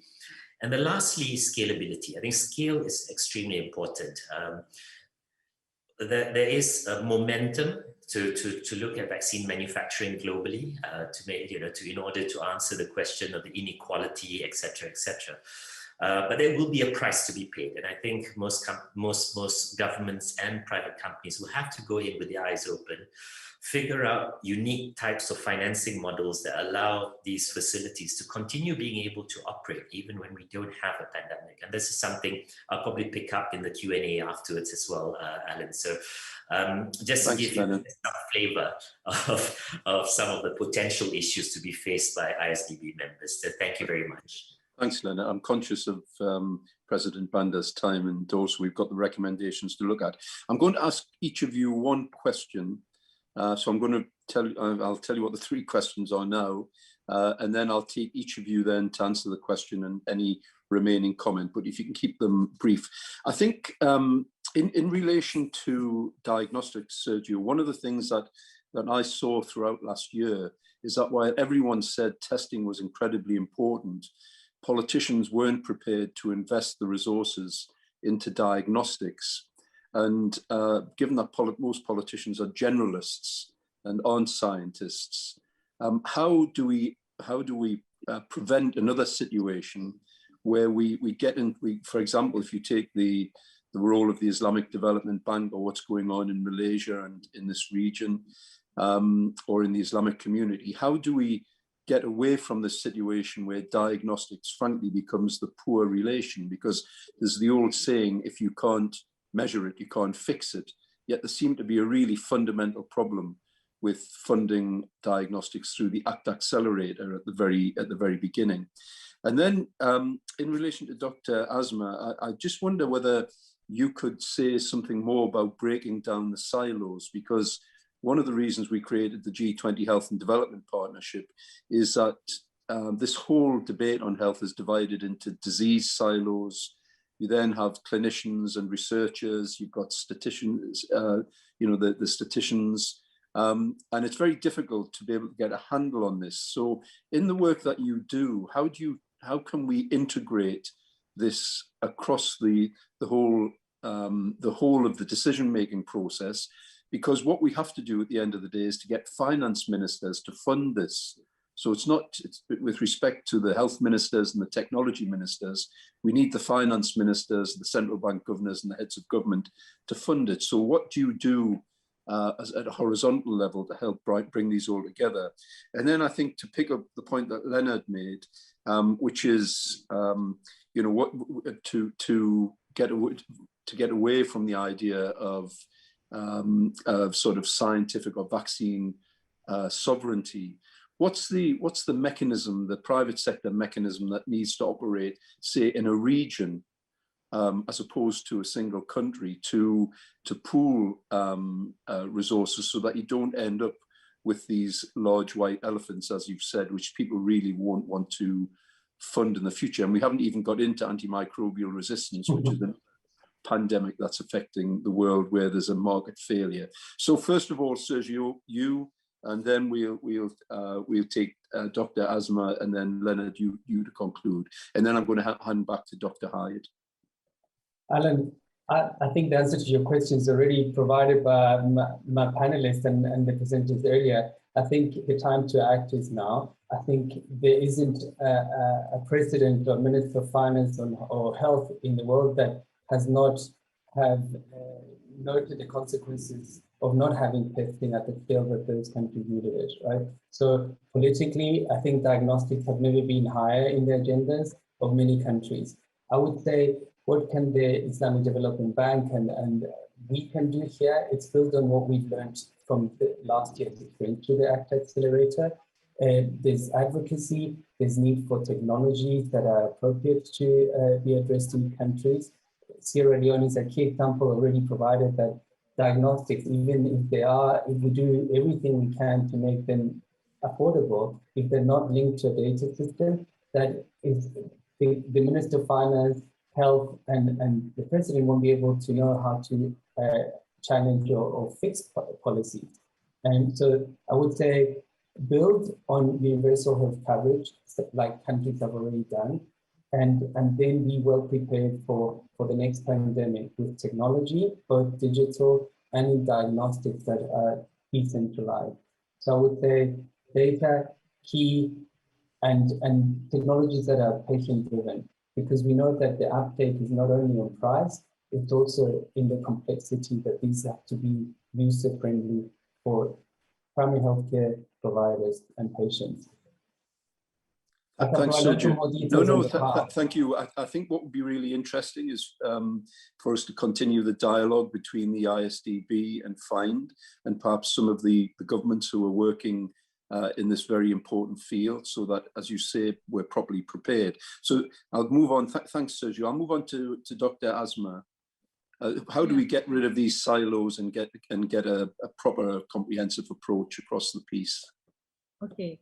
And then lastly, scalability. I think scale is extremely important. There is a momentum to look at vaccine manufacturing globally, to make, you know, in order to answer the question of the inequality, et cetera, et cetera. But there will be a price to be paid. And I think most governments and private companies will have to go in with their eyes open, figure out unique types of financing models that allow these facilities to continue being able to operate even when we don't have a pandemic. And this is something I'll probably pick up in the Q&A afterwards as well, Alan. So just to give you some flavor of some of the potential issues to be faced by ISDB members. So thank you very much. Thanks, Leonard. I'm conscious of President Banda's time, and also we've got the recommendations to look at. I'm going to ask each of you one question. So I'm going to I'll tell you what the three questions are now, and then I'll take each of you then to answer the question and any remaining comment, but if you can keep them brief. I think in relation to diagnostics, Sergio, one of the things that I saw throughout last year is that while everyone said testing was incredibly important, politicians weren't prepared to invest the resources into diagnostics. And given that most politicians are generalists and aren't scientists, how do we prevent another situation where we get in, for example, if you take the role of the Islamic Development Bank or what's going on in Malaysia and in this region, or in the Islamic community, how do we get away from this situation where diagnostics, frankly, becomes the poor relation, because there's the old saying, if you can't measure it, you can't fix it. Yet there seemed to be a really fundamental problem with funding diagnostics through the ACT Accelerator at the very beginning. And then in relation to Dr. Asma, I just wonder whether you could say something more about breaking down the silos, because one of the reasons we created the G20 Health and Development Partnership is that this whole debate on health is divided into disease silos. You then have clinicians and researchers, you've got statisticians, the statisticians, and it's very difficult to be able to get a handle on this. So in the work that you do, how can we integrate this across the whole of the decision-making process? Because what we have to do at the end of the day is to get finance ministers to fund this. So it's with respect to the health ministers and the technology ministers, we need the finance ministers, the central bank governors and the heads of government to fund it. So what do you do at a horizontal level to help bring these all together? And then I think to pick up the point that Leonard made, which is, to get away from the idea of sort of scientific or vaccine sovereignty. What's the mechanism, the private sector mechanism that needs to operate, say, in a region, as opposed to a single country, to pool resources so that you don't end up with these large white elephants, as you've said, which people really won't want to fund in the future? And we haven't even got into antimicrobial resistance, which is a pandemic that's affecting the world, where there's a market failure. So first of all, Sergio, you, and then we'll take Dr. Asma, and then Leonard, you to conclude, and then I'm going to hand back to Dr. Hyde. Alan, I think the answer to your question is already provided by my panelists and the presenters earlier. I think the time to act is now. I think there isn't a president or minister of finance or health in the world that has not noted the consequences of not having testing at the scale that those countries needed it, right? So politically, I think diagnostics have never been higher in the agendas of many countries. I would say, what can the Islamic Development Bank and we can do here? It's built on what we've learned from the last year's experience through the ACT Accelerator. There's advocacy, there's need for technologies that are appropriate to be addressed in countries. Sierra Leone is a key example already provided that diagnostics, even if we do everything we can to make them affordable, if they're not linked to a data system, that is the Minister of Finance, Health, and the President won't be able to know how to challenge or fix policies. And so I would say build on universal health coverage, like countries have already done, and then be well prepared for the next pandemic with technology, both digital and in diagnostics that are decentralized. So I would say data, key, and technologies that are patient-driven, because we know that the uptake is not only on price, it's also in the complexity that these have to be user-friendly for primary healthcare providers and patients. Thanks, Sergio. Thank you. I think what would be really interesting is for us to continue the dialogue between the ISDB and FIND, and perhaps some of the governments who are working in this very important field, so that, as you say, we're properly prepared. So I'll move on. Thanks, Sergio. I'll move on to Dr. Asma. How do we get rid of these silos and get a proper comprehensive approach across the piece? Okay.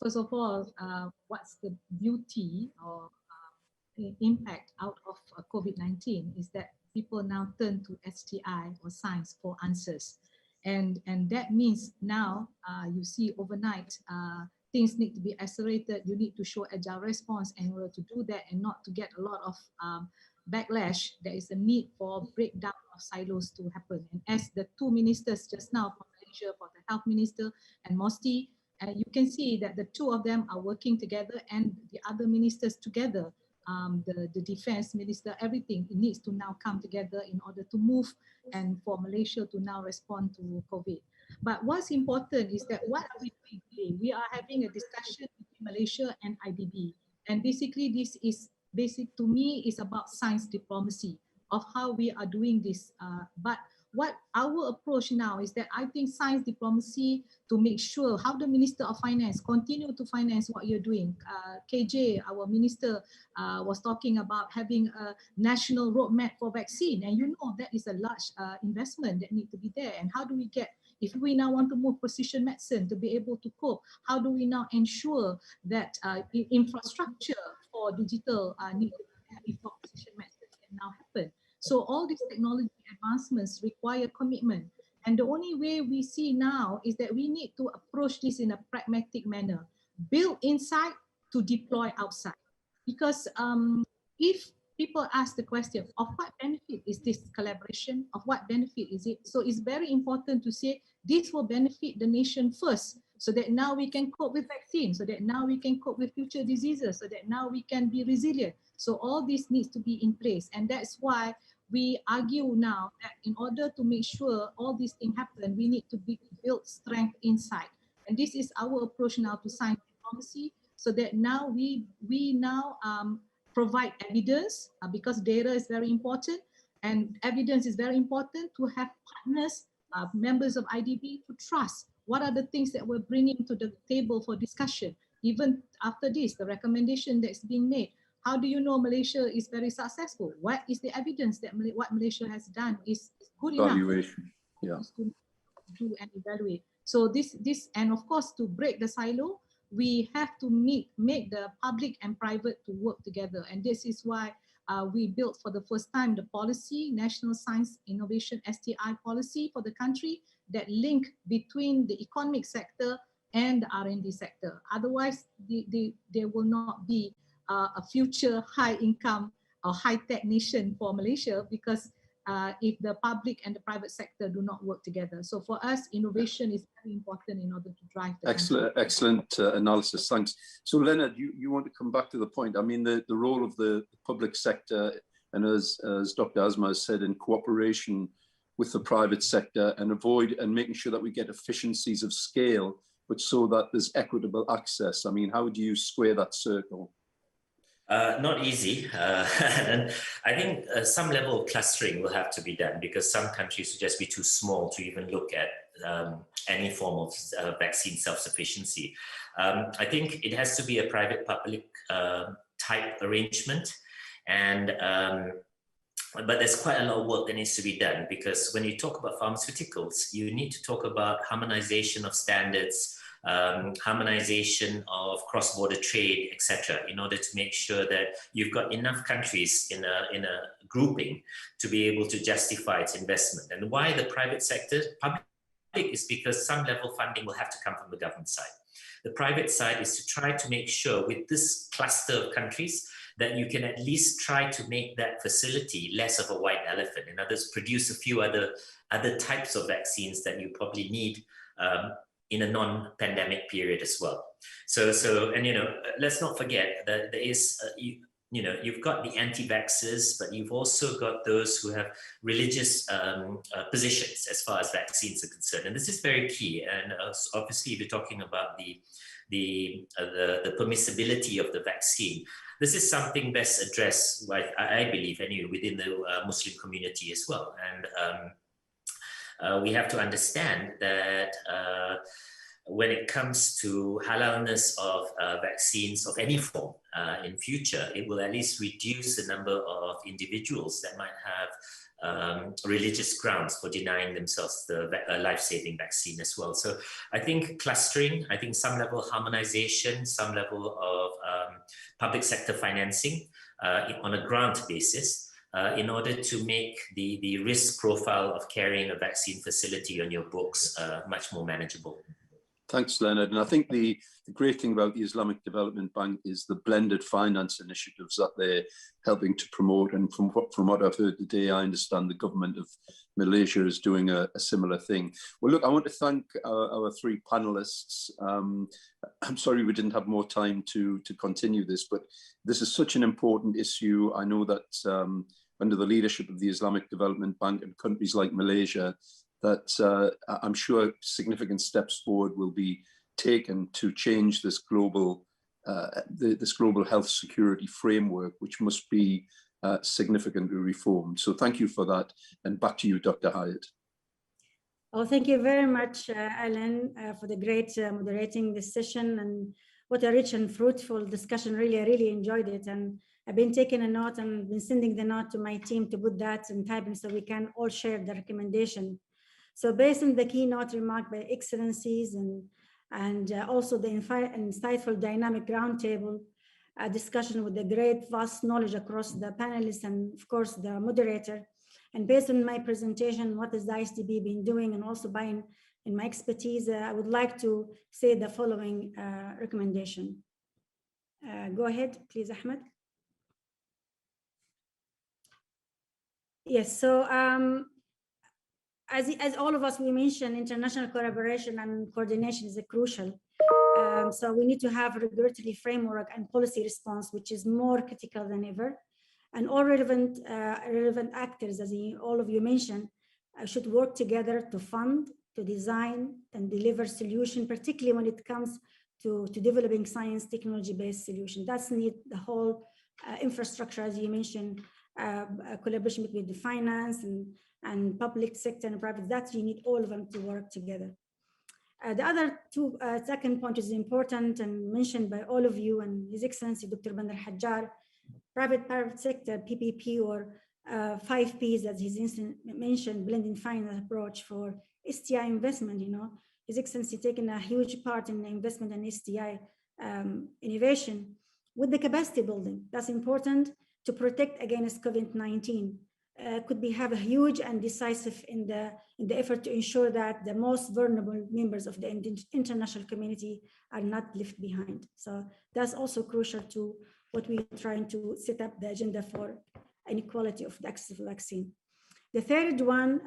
First of all, what's the beauty or impact out of COVID-19 is that people now turn to STI or science for answers. And that means now you see overnight, things need to be accelerated. You need to show agile response in order to do that and not to get a lot of backlash. There is a need for breakdown of silos to happen. And as the two ministers just now from Malaysia, for the health minister and Mosti, you can see that the two of them are working together and the other ministers together the defense minister, everything it needs to now come together in order to move and for Malaysia to now respond to COVID. But what's important is that what are we doing today? We are having a discussion between Malaysia and IDB. And basically this is to me is about science diplomacy of how we are doing this. But what our approach now is that I think science diplomacy to make sure how the Minister of Finance continue to finance what you're doing. KJ, our minister, was talking about having a national roadmap for vaccine. And you know that is a large investment that need to be there. And how do we get, if we now want to move precision medicine to be able to cope, how do we now ensure that infrastructure for digital need to be before precision medicine can now happen? So all these technology advancements require commitment. And the only way we see now is that we need to approach this in a pragmatic manner. Build inside to deploy outside. Because if people ask the question of what benefit is this collaboration, of what benefit is it? So it's very important to say this will benefit the nation first, so that now we can cope with vaccines, so that now we can cope with future diseases, so that now we can be resilient. So all this needs to be in place. And that's why we argue now that in order to make sure all these things happen, we need to build strength inside. And this is our approach now to science diplomacy, so that now we now provide evidence because data is very important, and evidence is very important to have partners, members of IDB to trust what are the things that we're bringing to the table for discussion. Even after this, the recommendation that's being made, how do you know Malaysia is very successful? What is the evidence that what Malaysia has done is good enough? Evaluation, yeah. To do and evaluate. So this, and of course, to break the silo, we have to make the public and private to work together. And this is why we built for the first time the policy, National Science Innovation STI policy for the country that link between the economic sector and the R&D sector. Otherwise, there will not be a future high income or high tech nation for Malaysia, because if the public and the private sector do not work together. So for us, innovation is very important in order to drive the excellent analysis, thanks. So Leonard, you want to come back to the point. I mean, the role of the public sector, and as Dr. Asma has said, in cooperation with the private sector and making sure that we get efficiencies of scale, but so that there's equitable access. I mean, how do you square that circle? Not easy. And I think some level of clustering will have to be done, because some countries will just be too small to even look at any form of vaccine self-sufficiency. I think it has to be a private-public type arrangement. But there's quite a lot of work that needs to be done, because when you talk about pharmaceuticals, you need to talk about harmonization of standards, harmonization of cross-border trade, etc., in order to make sure that you've got enough countries in a grouping to be able to justify its investment. And why the private sector? Public is because some level of funding will have to come from the government side. The private side is to try to make sure with this cluster of countries that you can at least try to make that facility less of a white elephant. In others, produce a few other types of vaccines that you probably need in a non-pandemic period as well. So, and let's not forget that there is, you've got the anti-vaxxers, but you've also got those who have religious positions as far as vaccines are concerned, and this is very key. And obviously, if you're talking about the permissibility of the vaccine, this is something best addressed, I believe, anyway, within the Muslim community as well. And we have to understand that when it comes to halalness of vaccines of any form in future, it will at least reduce the number of individuals that might have religious grounds for denying themselves the life-saving vaccine as well. So I think clustering, I think some level of harmonization, some level of public sector financing on a grant basis, in order to make the risk profile of carrying a vaccine facility on your books much more manageable. Thanks, Leonard. And I think the great thing about the Islamic Development Bank is the blended finance initiatives that they're helping to promote. And from what I've heard today, I understand the government of Malaysia is doing a similar thing. Well, look, I want to thank our three panelists. I'm sorry we didn't have more time to continue this, but this is such an important issue. I know that under the leadership of the Islamic Development Bank and countries like Malaysia, that I'm sure significant steps forward will be taken to change this global health security framework, which must be significantly reformed. So thank you for that. And back to you, Dr. Hyatt. Oh, thank you very much, Alan, for the great moderating this session, and what a rich and fruitful discussion. Really, I really enjoyed it. And I've been taking a note and been sending the note to my team to put that in typing so we can all share the recommendation. So based on the keynote remark by Excellencies and also the insightful dynamic roundtable discussion with the great vast knowledge across the panelists and of course the moderator, and based on my presentation, what has the ISDB been doing, and also in my expertise, I would like to say the following recommendation. Go ahead, please, Ahmed. Yes, so as all of us, we mentioned international collaboration and coordination is crucial. So we need to have a regulatory framework and policy response, which is more critical than ever. And all relevant actors, as all of you mentioned, should work together to fund, to design, and deliver solutions, particularly when it comes to developing science technology-based solutions. That's need the whole infrastructure, as you mentioned, collaboration between the finance and public sector and private. That you need all of them to work together. The other second point is important and mentioned by all of you and His Excellency Dr. Bandar Hajjar, private sector, PPP, or 5 Ps, as he's mentioned, blending finance approach for STI investment. You know, His Excellency taking a huge part in the investment and STI innovation with the capacity building. That's important to protect against COVID-19. Could have a huge and decisive in the effort to ensure that the most vulnerable members of the international community are not left behind. So that's also crucial to what we're trying to set up the agenda for inequality of the access to vaccine. The third one,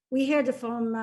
we heard from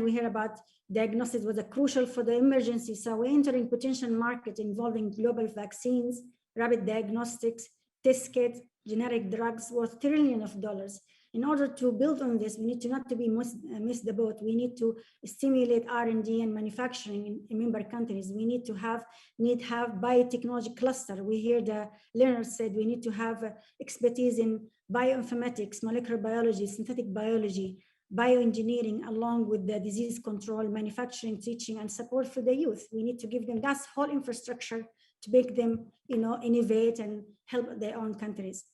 we heard about diagnostics was crucial for the emergency. So we're entering potential market involving global vaccines, rapid diagnostics, test kits, generic drugs worth trillions of dollars. In order to build on this, we need to not to be miss the boat. We need to stimulate R&D and manufacturing in member countries. We need to have biotechnology cluster. We hear the Leonard said we need to have expertise in bioinformatics, molecular biology, synthetic biology, bioengineering, along with the disease control, manufacturing, teaching, and support for the youth. We need to give them that whole infrastructure to make them, you know, innovate and help their own countries.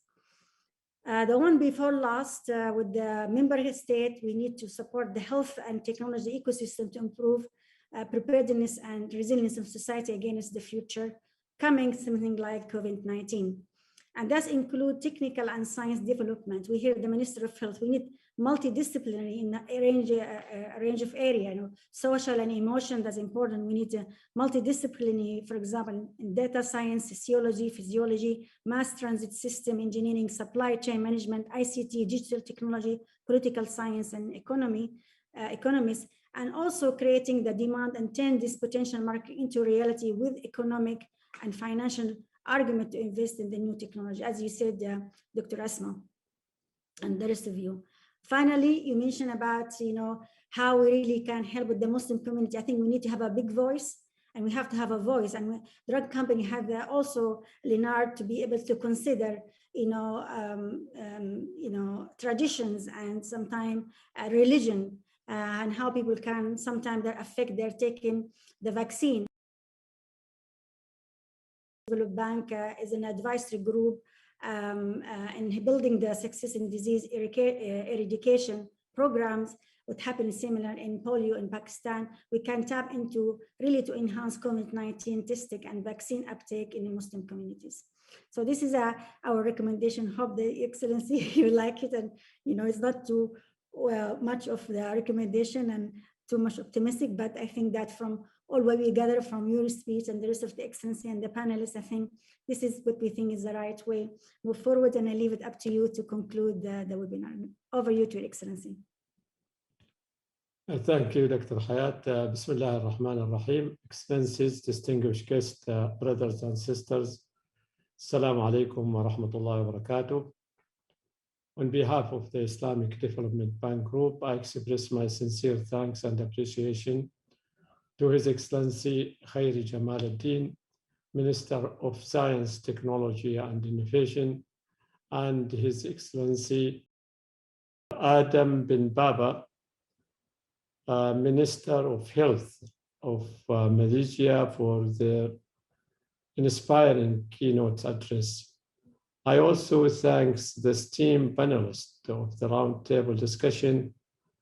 The one before last, with the member state, we need to support the health and technology ecosystem to improve preparedness and resilience of society against the future coming, something like COVID-19. And that include technical and science development. We hear the Minister of Health, we need multidisciplinary in a range of areas. You know, social and emotion, that's important. We need multidisciplinary, for example, in data science, sociology, physiology, mass transit system, engineering, supply chain management, ICT, digital technology, political science, and economics, and also creating the demand and turn this potential market into reality with economic and financial argument to invest in the new technology, as you said, Dr. Asma, and the rest of you. Finally, you mentioned about, you know, how we really can help with the Muslim community. I think we need to have a big voice, and we have to have a voice. And the drug company had also Leonard to be able to consider, you know, traditions and sometimes religion, and how people can sometimes affect their taking the vaccine. Bank is an advisory group in building the success in disease eradication programs. What happened similar in polio in Pakistan. We can tap into really to enhance COVID-19 testing and vaccine uptake in the Muslim communities. So this is our recommendation. Hope the Excellency you like it, and you know it's not too much of the recommendation, and too much optimistic, but I think that from all what we gather from your speech and the rest of the Excellency and the panelists, I think this is what we think is the right way to move forward, and I leave it up to you to conclude the webinar. Over you to your Excellency. Thank you, Dr. Hayat. Bismillah ar-Rahman ar-Rahim. Excellencies, distinguished guests, brothers and sisters, Assalamu alaikum wa rahmatullahi wa barakatuh. On behalf of the Islamic Development Bank Group, I express my sincere thanks and appreciation to His Excellency Khairi Jamaluddin, Minister of Science, Technology and Innovation, and His Excellency Adam bin Baba, Minister of Health of Malaysia, for their inspiring keynote address. I also thank the esteemed panelists of the roundtable discussion,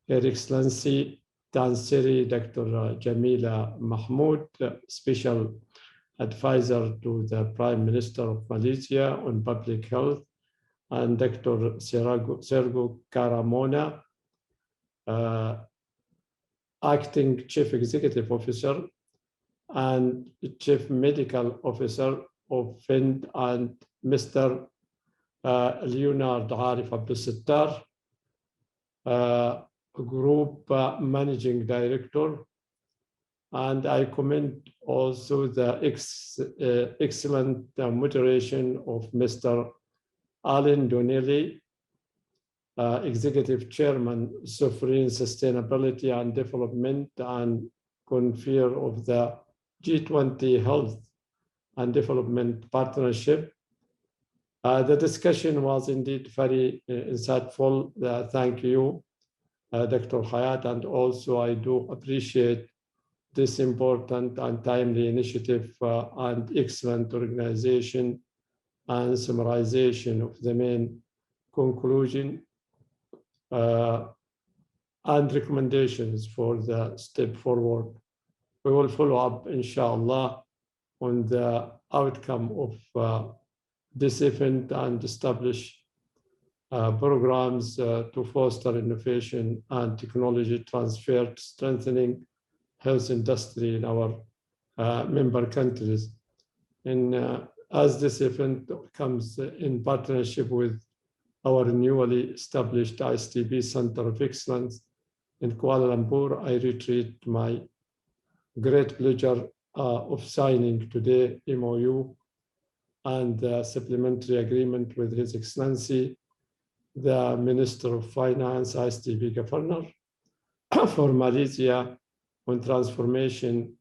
Her Excellency Tan Sri Dr. Jamila Mahmood, Special Advisor to the Prime Minister of Malaysia on Public Health, and Dr. Sergio Carmona, Acting Chief Executive Officer and Chief Medical Officer of FIND, and Mr. Leonard Arif Abdul Sattar, Group Managing Director. And I commend also the excellent moderation of Mr. Alan Donnelly, Executive Chairman, Sovereign Sustainability and Development and Convener of the G20 Health and Development Partnership. The discussion was indeed very insightful. Thank you, Dr. Hayat, and also I do appreciate this important and timely initiative and excellent organization and summarization of the main conclusion and recommendations for the step forward. We will follow up, inshallah, on the outcome of this event and establish programs to foster innovation and technology transfer, strengthening health industry in our member countries. And as this event comes in partnership with our newly established ISTB Center of Excellence in Kuala Lumpur, I reiterate my great pleasure of signing today MOU and the supplementary agreement with His Excellency, the Minister of Finance, ISTB Governor for Malaysia, on transformation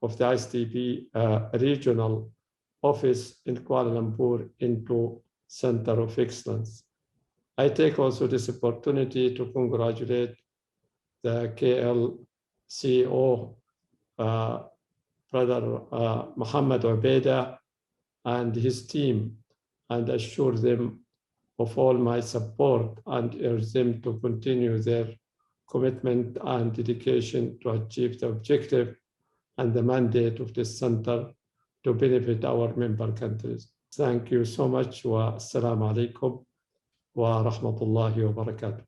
of the ISTB regional office in Kuala Lumpur into Center of Excellence. I take also this opportunity to congratulate the KL CEO, Brother Muhammad Ubaidah, and his team, and assure them of all my support and urge them to continue their commitment and dedication to achieve the objective and the mandate of this center to benefit our member countries. Thank you so much. Wa assalamu alaikum wa rahmatullahi wa barakatuh.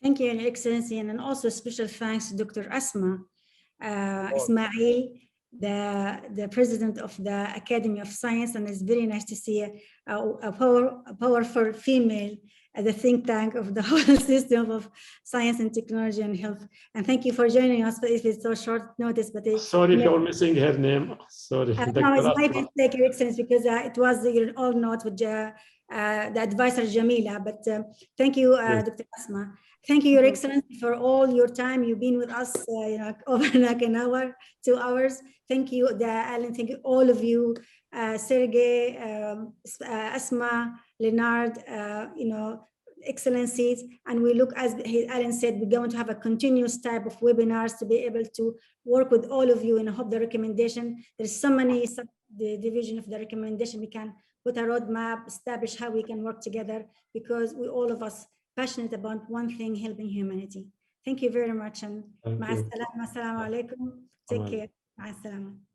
Thank you, Your Excellency, and also special thanks to Dr. Asma Ismail, the president of the Academy of Science, and it's very nice to see a powerful female at the think tank of the whole system of science and technology and health. And thank you for joining us, but if it's so short notice. But sorry for missing her name. Sorry. No, it's my mistake, Your Excellency, because it was your own note with the advisor Jamila. But thank you, Dr. Asma. Thank you, Your Excellency, for all your time. You've been with us, over like an hour, 2 hours. Thank you, Alan. Thank you, all of you, Sergey, Asma, Leonard, Excellencies. And we look, as Alan said, we're going to have a continuous type of webinars to be able to work with all of you. And I hope the recommendation, there's so many the division of the recommendation, we can put a roadmap, establish how we can work together, because we all of us passionate about one thing, helping humanity. Thank you very much, and ma'as-salama, assalamu alaikum. Take care. Ma'as-salama.